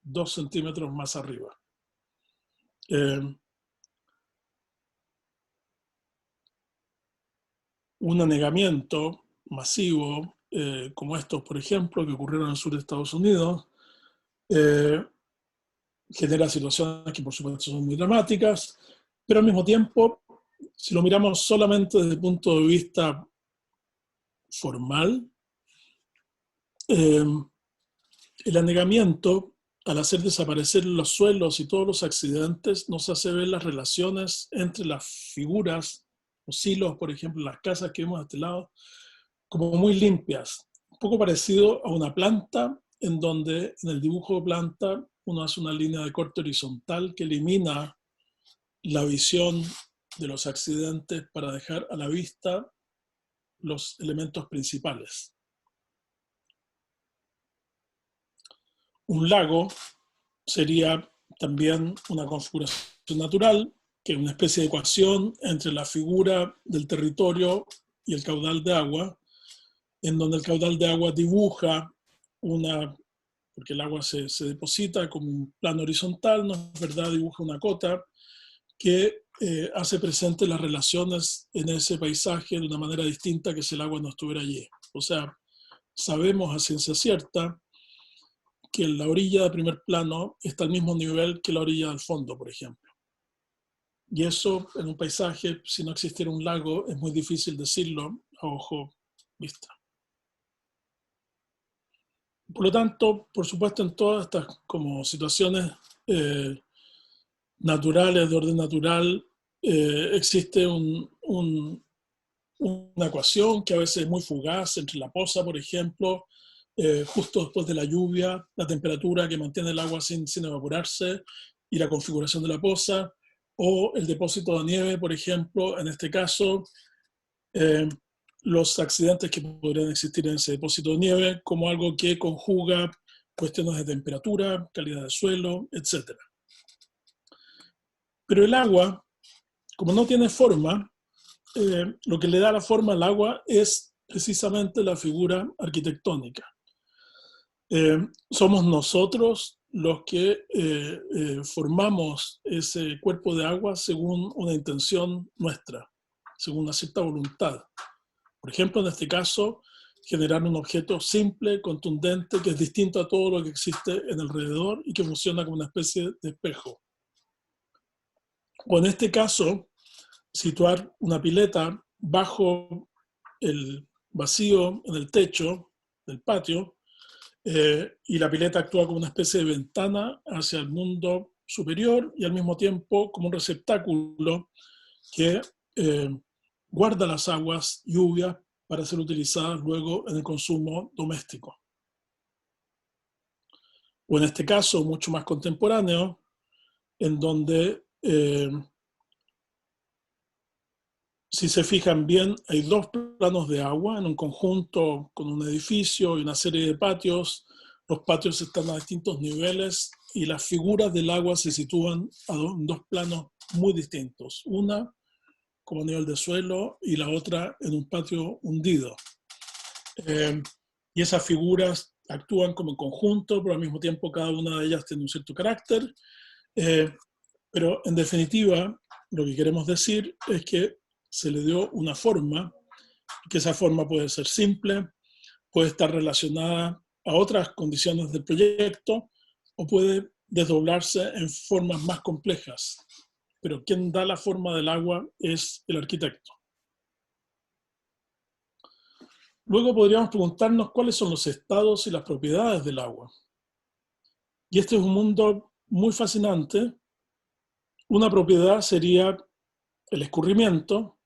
2 centímetros más arriba. Un anegamiento masivo, como estos, por ejemplo, que ocurrieron en el sur de Estados Unidos, genera situaciones que por supuesto son muy dramáticas, pero al mismo tiempo, si lo miramos solamente desde el punto de vista formal, el anegamiento, al hacer desaparecer los suelos y todos los accidentes, nos hace ver las relaciones entre las figuras, los silos, por ejemplo, las casas que vemos a este lado, como muy limpias. Un poco parecido a una planta, en donde en el dibujo de planta uno hace una línea de corte horizontal que elimina la visión de los accidentes para dejar a la vista los elementos principales. Un lago sería también una configuración natural, que es una especie de ecuación entre la figura del territorio y el caudal de agua, en donde el caudal de agua dibuja porque el agua se deposita como un plano horizontal, ¿no es verdad? Dibuja una cota que hace presente las relaciones en ese paisaje de una manera distinta que si el agua no estuviera allí. O sea, sabemos a ciencia cierta que la orilla de primer plano está al mismo nivel que la orilla del fondo, por ejemplo. Y eso en un paisaje, si no existiera un lago, es muy difícil decirlo a ojo vista. Por lo tanto, por supuesto, en todas estas como situaciones naturales, de orden natural, existe una ecuación que a veces es muy fugaz entre la poza, por ejemplo, justo después de la lluvia, la temperatura que mantiene el agua sin evaporarse y la configuración de la poza, o el depósito de nieve, por ejemplo, en este caso, eh, los accidentes que podrían existir en ese depósito de nieve como algo que conjuga cuestiones de temperatura, calidad de suelo, etc. Pero el agua, como no tiene forma, lo que le da la forma al agua es precisamente la figura arquitectónica. Somos nosotros los que formamos ese cuerpo de agua según una intención nuestra, según una cierta voluntad. Por ejemplo, en este caso, generar un objeto simple, contundente, que es distinto a todo lo que existe en alrededor y que funciona como una especie de espejo. O en este caso, situar una pileta bajo el vacío en el techo del patio, y la pileta actúa como una especie de ventana hacia el mundo superior y al mismo tiempo como un receptáculo que guarda las aguas lluvias para ser utilizadas luego en el consumo doméstico. O en este caso, mucho más contemporáneo, en donde, si se fijan bien, hay dos planos de agua en un conjunto con un edificio y una serie de patios. Los patios están a distintos niveles y las figuras del agua se sitúan en dos planos muy distintos. Una como nivel de suelo y la otra en un patio hundido. Y esas figuras actúan como conjunto, pero al mismo tiempo cada una de ellas tiene un cierto carácter. Pero en definitiva, lo que queremos decir es que se le dio una forma, que esa forma puede ser simple, puede estar relacionada a otras condiciones del proyecto o puede desdoblarse en formas más complejas. Pero quien da la forma del agua es el arquitecto. Luego podríamos preguntarnos cuáles son los estados y las propiedades del agua. Y este es un mundo muy fascinante. Una propiedad sería el escurrimiento,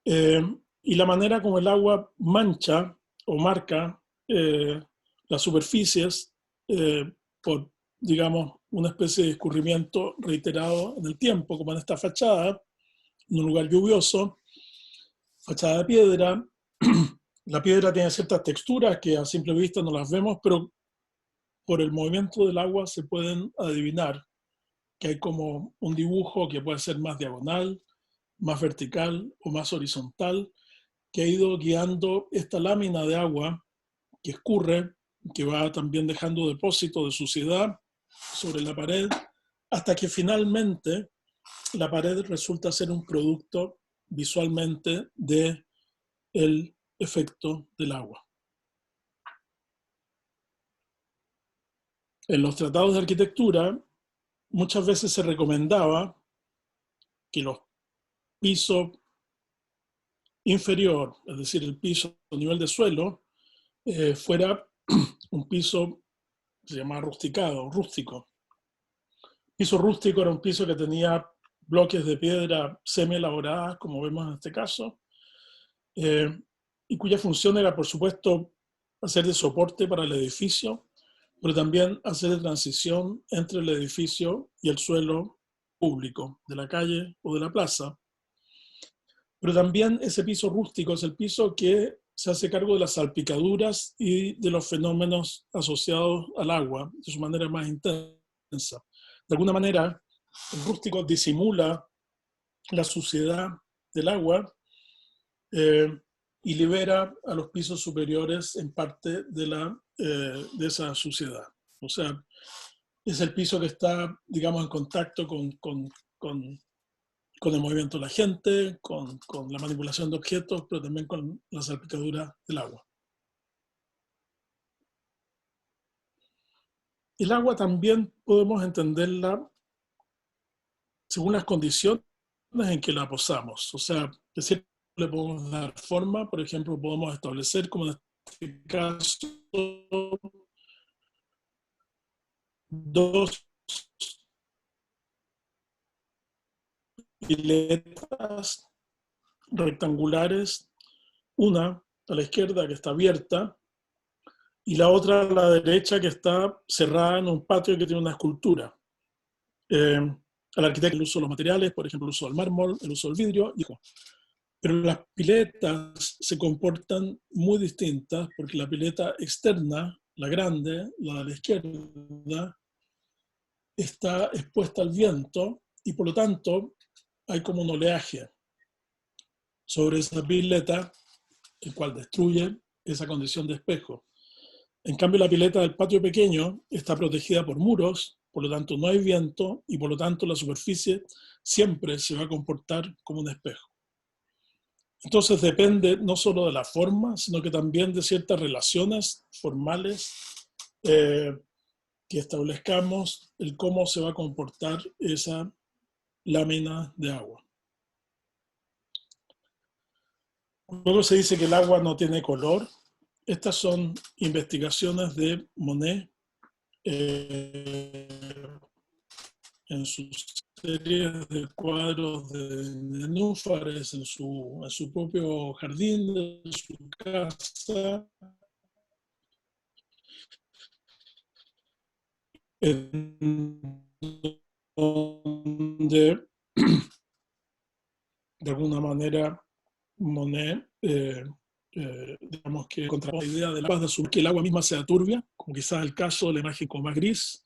y la manera como el agua mancha o marca las superficies por, digamos, una especie de escurrimiento reiterado en el tiempo, como en esta fachada, en un lugar lluvioso, fachada de piedra. La piedra tiene ciertas texturas que a simple vista no las vemos, pero por el movimiento del agua se pueden adivinar que hay como un dibujo que puede ser más diagonal, más vertical o más horizontal, que ha ido guiando esta lámina de agua que escurre, que va también dejando depósito de suciedad sobre la pared, hasta que finalmente la pared resulta ser un producto visualmente del efecto del agua. En los tratados de arquitectura muchas veces se recomendaba que los pisos inferior, es decir, el piso a nivel de suelo, fuera un piso, se llama rusticado, rústico. Piso rústico era un piso que tenía bloques de piedra semi-elaboradas, como vemos en este caso, y cuya función era, por supuesto, hacer de soporte para el edificio, pero también hacer de transición entre el edificio y el suelo público, de la calle o de la plaza. Pero también ese piso rústico es el piso que se hace cargo de las salpicaduras y de los fenómenos asociados al agua de su manera más intensa. De alguna manera, el rústico disimula la suciedad del agua, eh, y libera a los pisos superiores en parte de esa suciedad. O sea, es el piso que está, digamos, en contacto con el movimiento de la gente, con la manipulación de objetos, pero también con la salpicadura del agua. El agua también podemos entenderla según las condiciones en que la posamos. O sea, de cierto le podemos dar forma, por ejemplo, podemos establecer, como en este caso, dos piletas rectangulares, una a la izquierda que está abierta y la otra a la derecha que está cerrada en un patio que tiene una escultura. Al arquitecto el uso de los materiales, por ejemplo, el uso del mármol, el uso del vidrio, dijo. Pero las piletas se comportan muy distintas porque la pileta externa, la grande, la de la izquierda, está expuesta al viento y por lo tanto hay como un oleaje sobre esa pileta, el cual destruye esa condición de espejo. En cambio, la pileta del patio pequeño está protegida por muros, por lo tanto no hay viento y por lo tanto la superficie siempre se va a comportar como un espejo. Entonces depende no solo de la forma, sino que también de ciertas relaciones formales que establezcamos el cómo se va a comportar esa lámina de agua. Luego se dice que el agua no tiene color. Estas son investigaciones de Monet en sus series de cuadros de nenúfares en su propio jardín de su casa, en donde de alguna manera Monet digamos que contra la idea de la paz de que el agua misma sea turbia, como quizás el caso de la imagen como más gris,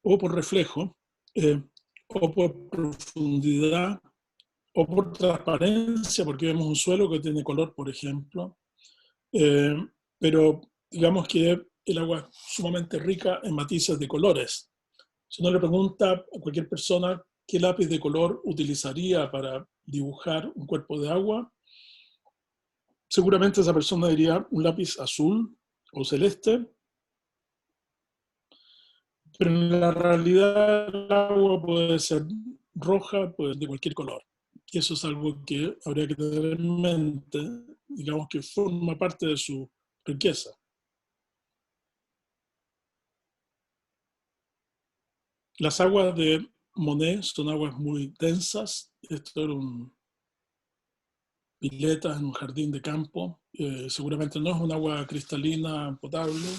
o por reflejo, o por profundidad, o por transparencia, porque vemos un suelo que tiene color, por ejemplo. Pero digamos que el agua es sumamente rica en matices de colores. Si uno le pregunta a cualquier persona qué lápiz de color utilizaría para dibujar un cuerpo de agua, seguramente esa persona diría un lápiz azul o celeste, pero en la realidad el agua puede ser roja, puede ser de cualquier color. Y eso es algo que habría que tener en mente, digamos que forma parte de su riqueza. Las aguas de Monet son aguas muy densas. Esto era un pileta en un jardín de campo. Seguramente no es un agua cristalina potable.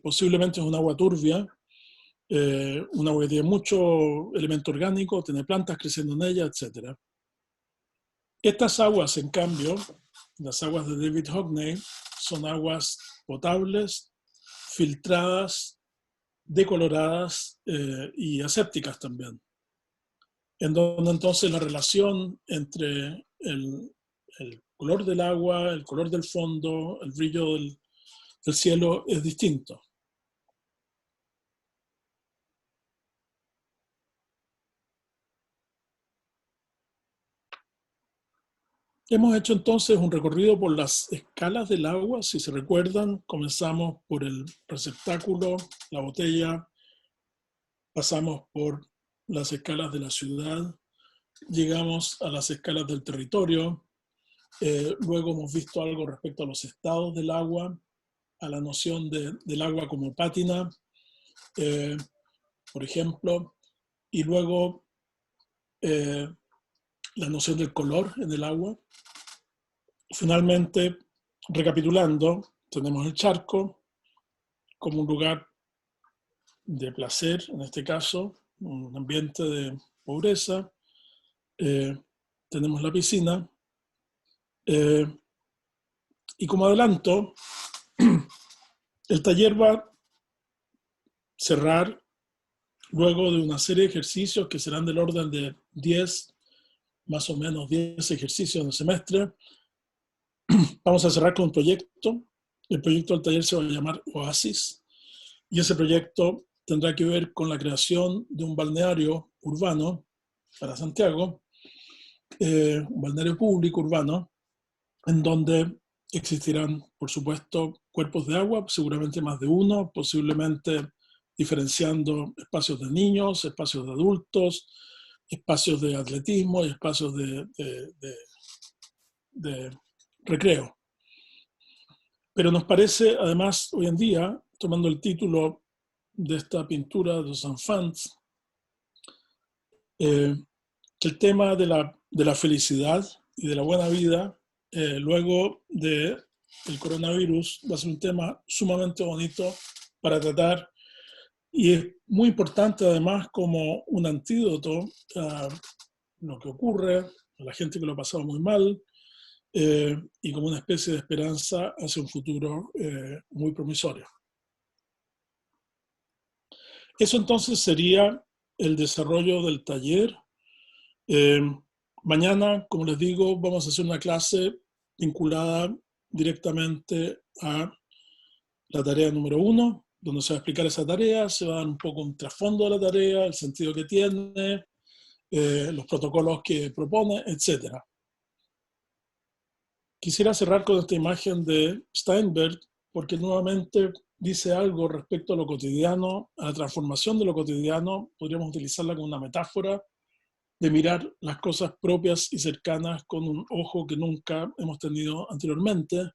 Posiblemente es un agua turbia. Un agua que tiene mucho elemento orgánico, tiene plantas creciendo en ella, etc. Estas aguas, en cambio, las aguas de David Hockney, son aguas potables, filtradas, decoloradas y asépticas también, en donde entonces la relación entre el color del agua, el color del fondo, el brillo del cielo es distinto. Hemos hecho entonces un recorrido por las escalas del agua. Si se recuerdan, comenzamos por el receptáculo, la botella, pasamos por las escalas de la ciudad, llegamos a las escalas del territorio, luego hemos visto algo respecto a los estados del agua, a la noción del agua como pátina, por ejemplo, y luego la noción del color en el agua. Finalmente, recapitulando, tenemos el charco como un lugar de placer, en este caso, un ambiente de pobreza. Tenemos la piscina. Y como adelanto, el taller va a cerrar luego de una serie de ejercicios que serán del orden de 10, más o menos 10 ejercicios en el semestre. Vamos a cerrar con un proyecto. El proyecto del taller se va a llamar Oasis y ese proyecto tendrá que ver con la creación de un balneario urbano para Santiago, un balneario público urbano, en donde existirán, por supuesto, cuerpos de agua, seguramente más de uno, posiblemente diferenciando espacios de niños, espacios de adultos, espacios de atletismo y espacios de recreo. Pero nos parece, además, hoy en día, tomando el título de esta pintura de los enfants, que el tema de la felicidad y de la buena vida, luego del coronavirus, va a ser un tema sumamente bonito para tratar, y es muy importante además como un antídoto a lo que ocurre, a la gente que lo ha pasado muy mal, y como una especie de esperanza hacia un futuro muy promisorio. Eso entonces sería el desarrollo del taller. Mañana, como les digo, vamos a hacer una clase vinculada directamente a la tarea número 1, donde se va a explicar esa tarea, se va a dar un poco un trasfondo de la tarea, el sentido que tiene, los protocolos que propone, etc. Quisiera cerrar con esta imagen de Steinberg, porque nuevamente dice algo respecto a lo cotidiano, a la transformación de lo cotidiano. Podríamos utilizarla como una metáfora de mirar las cosas propias y cercanas con un ojo que nunca hemos tenido anteriormente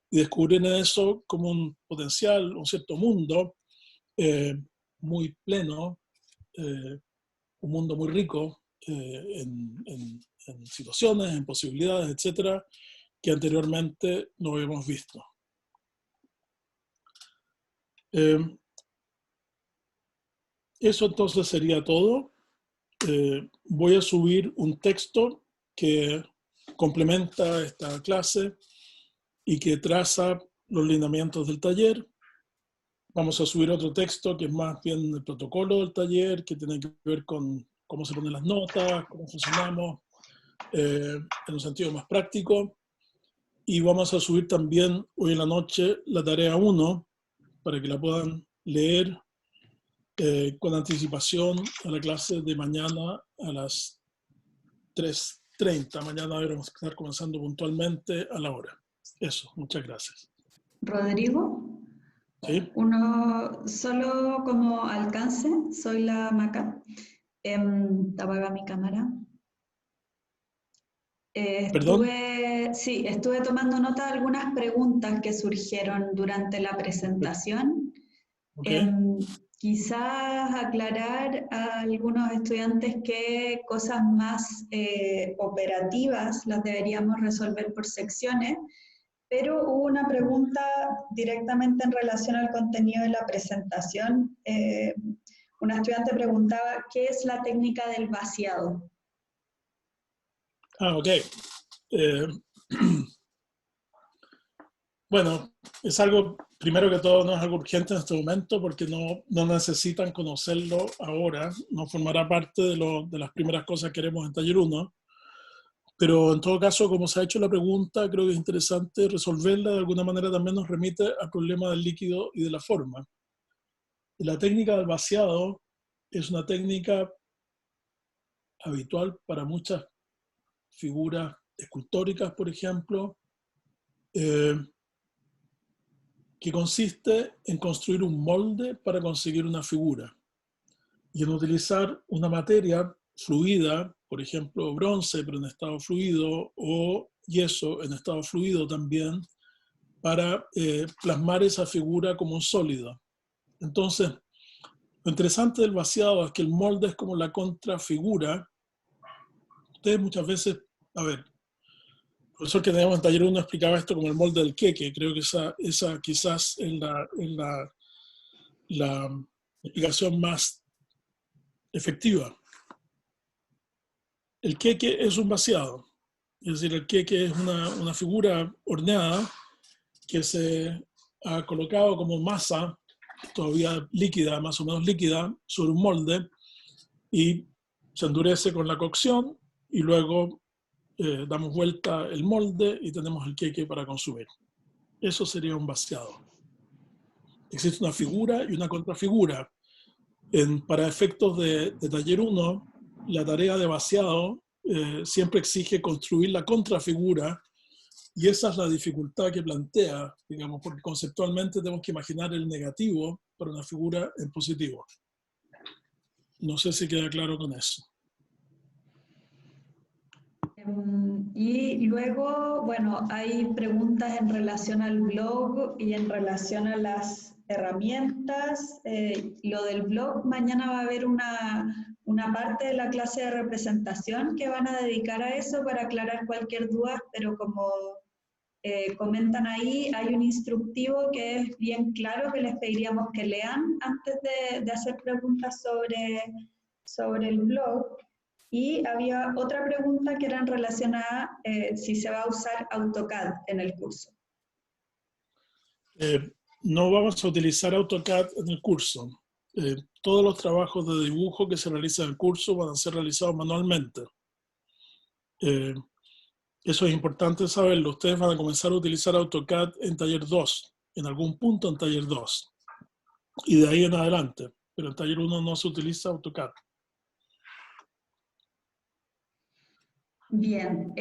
y descubrir en eso como un potencial, un cierto mundo muy pleno, un mundo muy rico en situaciones, en posibilidades, etcétera, que anteriormente no habíamos visto. Eso entonces sería todo. Voy a subir un texto que complementa esta clase y que traza los lineamientos del taller. Vamos a subir otro texto que es más bien el protocolo del taller, que tiene que ver con cómo se ponen las notas, cómo funcionamos, en un sentido más práctico. Y vamos a subir también hoy en la noche la tarea 1 para que la puedan leer con anticipación a la clase de mañana a las 3:30. Mañana vamos a estar comenzando puntualmente a la hora. Eso, muchas gracias. Rodrigo, ¿Sí? uno solo como alcance, soy la Maca. Apaga mi cámara. ¿Perdón? Estuve tomando nota de algunas preguntas que surgieron durante la presentación. Ok. Quizás aclarar a algunos estudiantes qué cosas más operativas las deberíamos resolver por secciones, pero hubo una pregunta directamente en relación al contenido de la presentación. Una estudiante preguntaba, ¿qué es la técnica del vaciado? Ok. Bueno, es algo, primero que todo, no es algo urgente en este momento porque no necesitan conocerlo ahora, no formará parte de las primeras cosas que haremos en Taller 1, pero en todo caso, como se ha hecho la pregunta, creo que es interesante resolverla, de alguna manera también nos remite al problema del líquido y de la forma. La técnica del vaciado es una técnica habitual para muchas figuras escultóricas, por ejemplo, que consiste en construir un molde para conseguir una figura y en utilizar una materia fluida, por ejemplo bronce pero en estado fluido o yeso en estado fluido también, para plasmar esa figura como un sólido. Entonces, lo interesante del vaciado es que el molde es como la contrafigura. Ustedes muchas veces, a ver, el profesor que teníamos en taller 1 explicaba esto como el molde del queque. Creo que esa quizás es la explicación más efectiva. El queque es un vaciado, es decir, el queque es una figura horneada que se ha colocado como masa, todavía líquida, más o menos líquida, sobre un molde y se endurece con la cocción y luego damos vuelta el molde y tenemos el queque para consumir. Eso sería un vaciado. Existe una figura y una contrafigura. Para efectos de taller 1, la tarea de vaciado siempre exige construir la contrafigura y esa es la dificultad que plantea, digamos, porque conceptualmente tenemos que imaginar el negativo para una figura en positivo. No sé si queda claro con eso. Y luego, bueno, hay preguntas en relación al blog y en relación a las herramientas. Lo del blog, mañana va a haber una parte de la clase de representación que van a dedicar a eso para aclarar cualquier duda, pero como comentan ahí, hay un instructivo que es bien claro que les pediríamos que lean antes de hacer preguntas sobre el blog. Y había otra pregunta que era en relación a si se va a usar AutoCAD en el curso. No vamos a utilizar AutoCAD en el curso. Todos los trabajos de dibujo que se realizan en el curso van a ser realizados manualmente. Eso es importante saberlo. Ustedes van a comenzar a utilizar AutoCAD en taller 2, en algún punto en taller 2, y de ahí en adelante. Pero en taller 1 no se utiliza AutoCAD. Bien.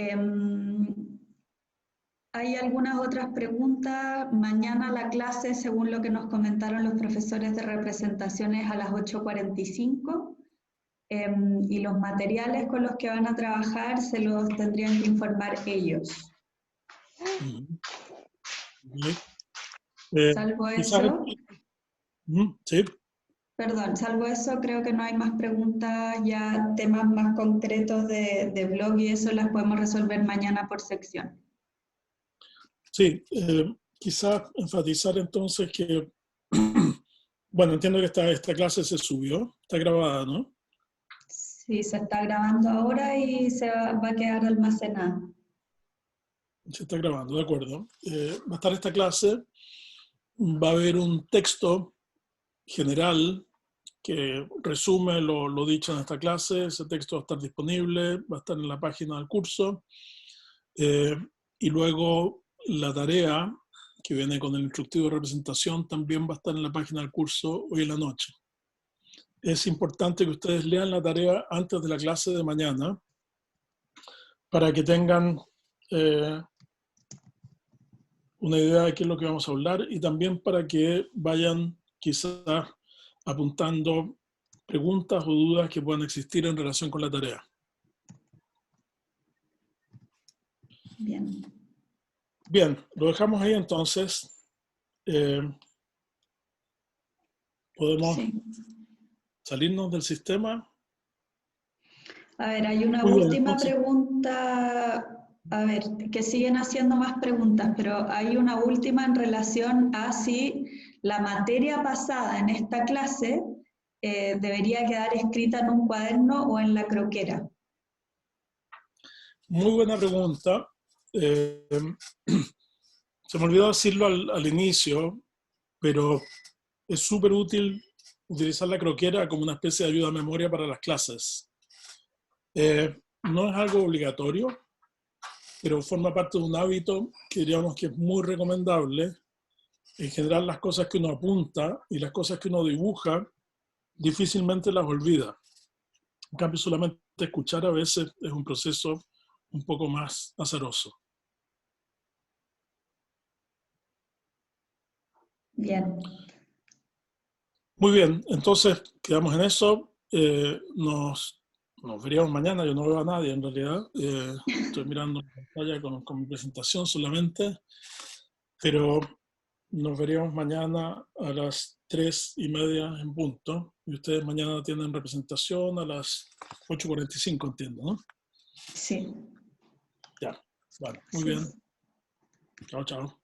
Hay algunas otras preguntas. Mañana la clase, según lo que nos comentaron los profesores de representaciones, a las 8:45. Y los materiales con los que van a trabajar se los tendrían que informar ellos. Salvo eso. Sí. Perdón, salvo eso, creo que no hay más preguntas, ya temas más concretos de blog y eso las podemos resolver mañana por sección. Sí, quizás enfatizar entonces que, bueno, entiendo que esta clase se subió, está grabada, ¿no? Sí, se está grabando ahora y se va a quedar almacenada. Se está grabando, de acuerdo. Va a estar esta clase, va a haber un texto general que resume lo dicho en esta clase. Ese texto va a estar disponible, va a estar en la página del curso. Y luego la tarea que viene con el instructivo de representación también va a estar en la página del curso hoy en la noche. Es importante que ustedes lean la tarea antes de la clase de mañana para que tengan una idea de qué es lo que vamos a hablar y también para que vayan quizás apuntando preguntas o dudas que puedan existir en relación con la tarea. Bien. Bien, lo dejamos ahí entonces. Podemos salirnos del sistema. A ver, hay una Muy bien, última entonces, pregunta, a ver, que siguen haciendo más preguntas, pero hay una última en relación a si la materia pasada en esta clase debería quedar escrita en un cuaderno o en la croquera. muy buena pregunta. Se me olvidó decirlo al inicio, pero es súper útil utilizar la croquera como una especie de ayuda a memoria para las clases. No es algo obligatorio, pero forma parte de un hábito que diríamos que es muy recomendable. En general, las cosas que uno apunta y las cosas que uno dibuja, difícilmente las olvida. En cambio, solamente escuchar a veces es un proceso un poco más azaroso. Bien. Muy bien, entonces quedamos en eso. Nos veríamos mañana. Yo no veo a nadie en realidad. Estoy mirando la pantalla con mi presentación solamente. Pero nos veríamos mañana a las 3:30 en punto. Y ustedes mañana tienen representación a las 8:45, entiendo, ¿no? Sí. Ya, bueno, muy bien. Chao, chao.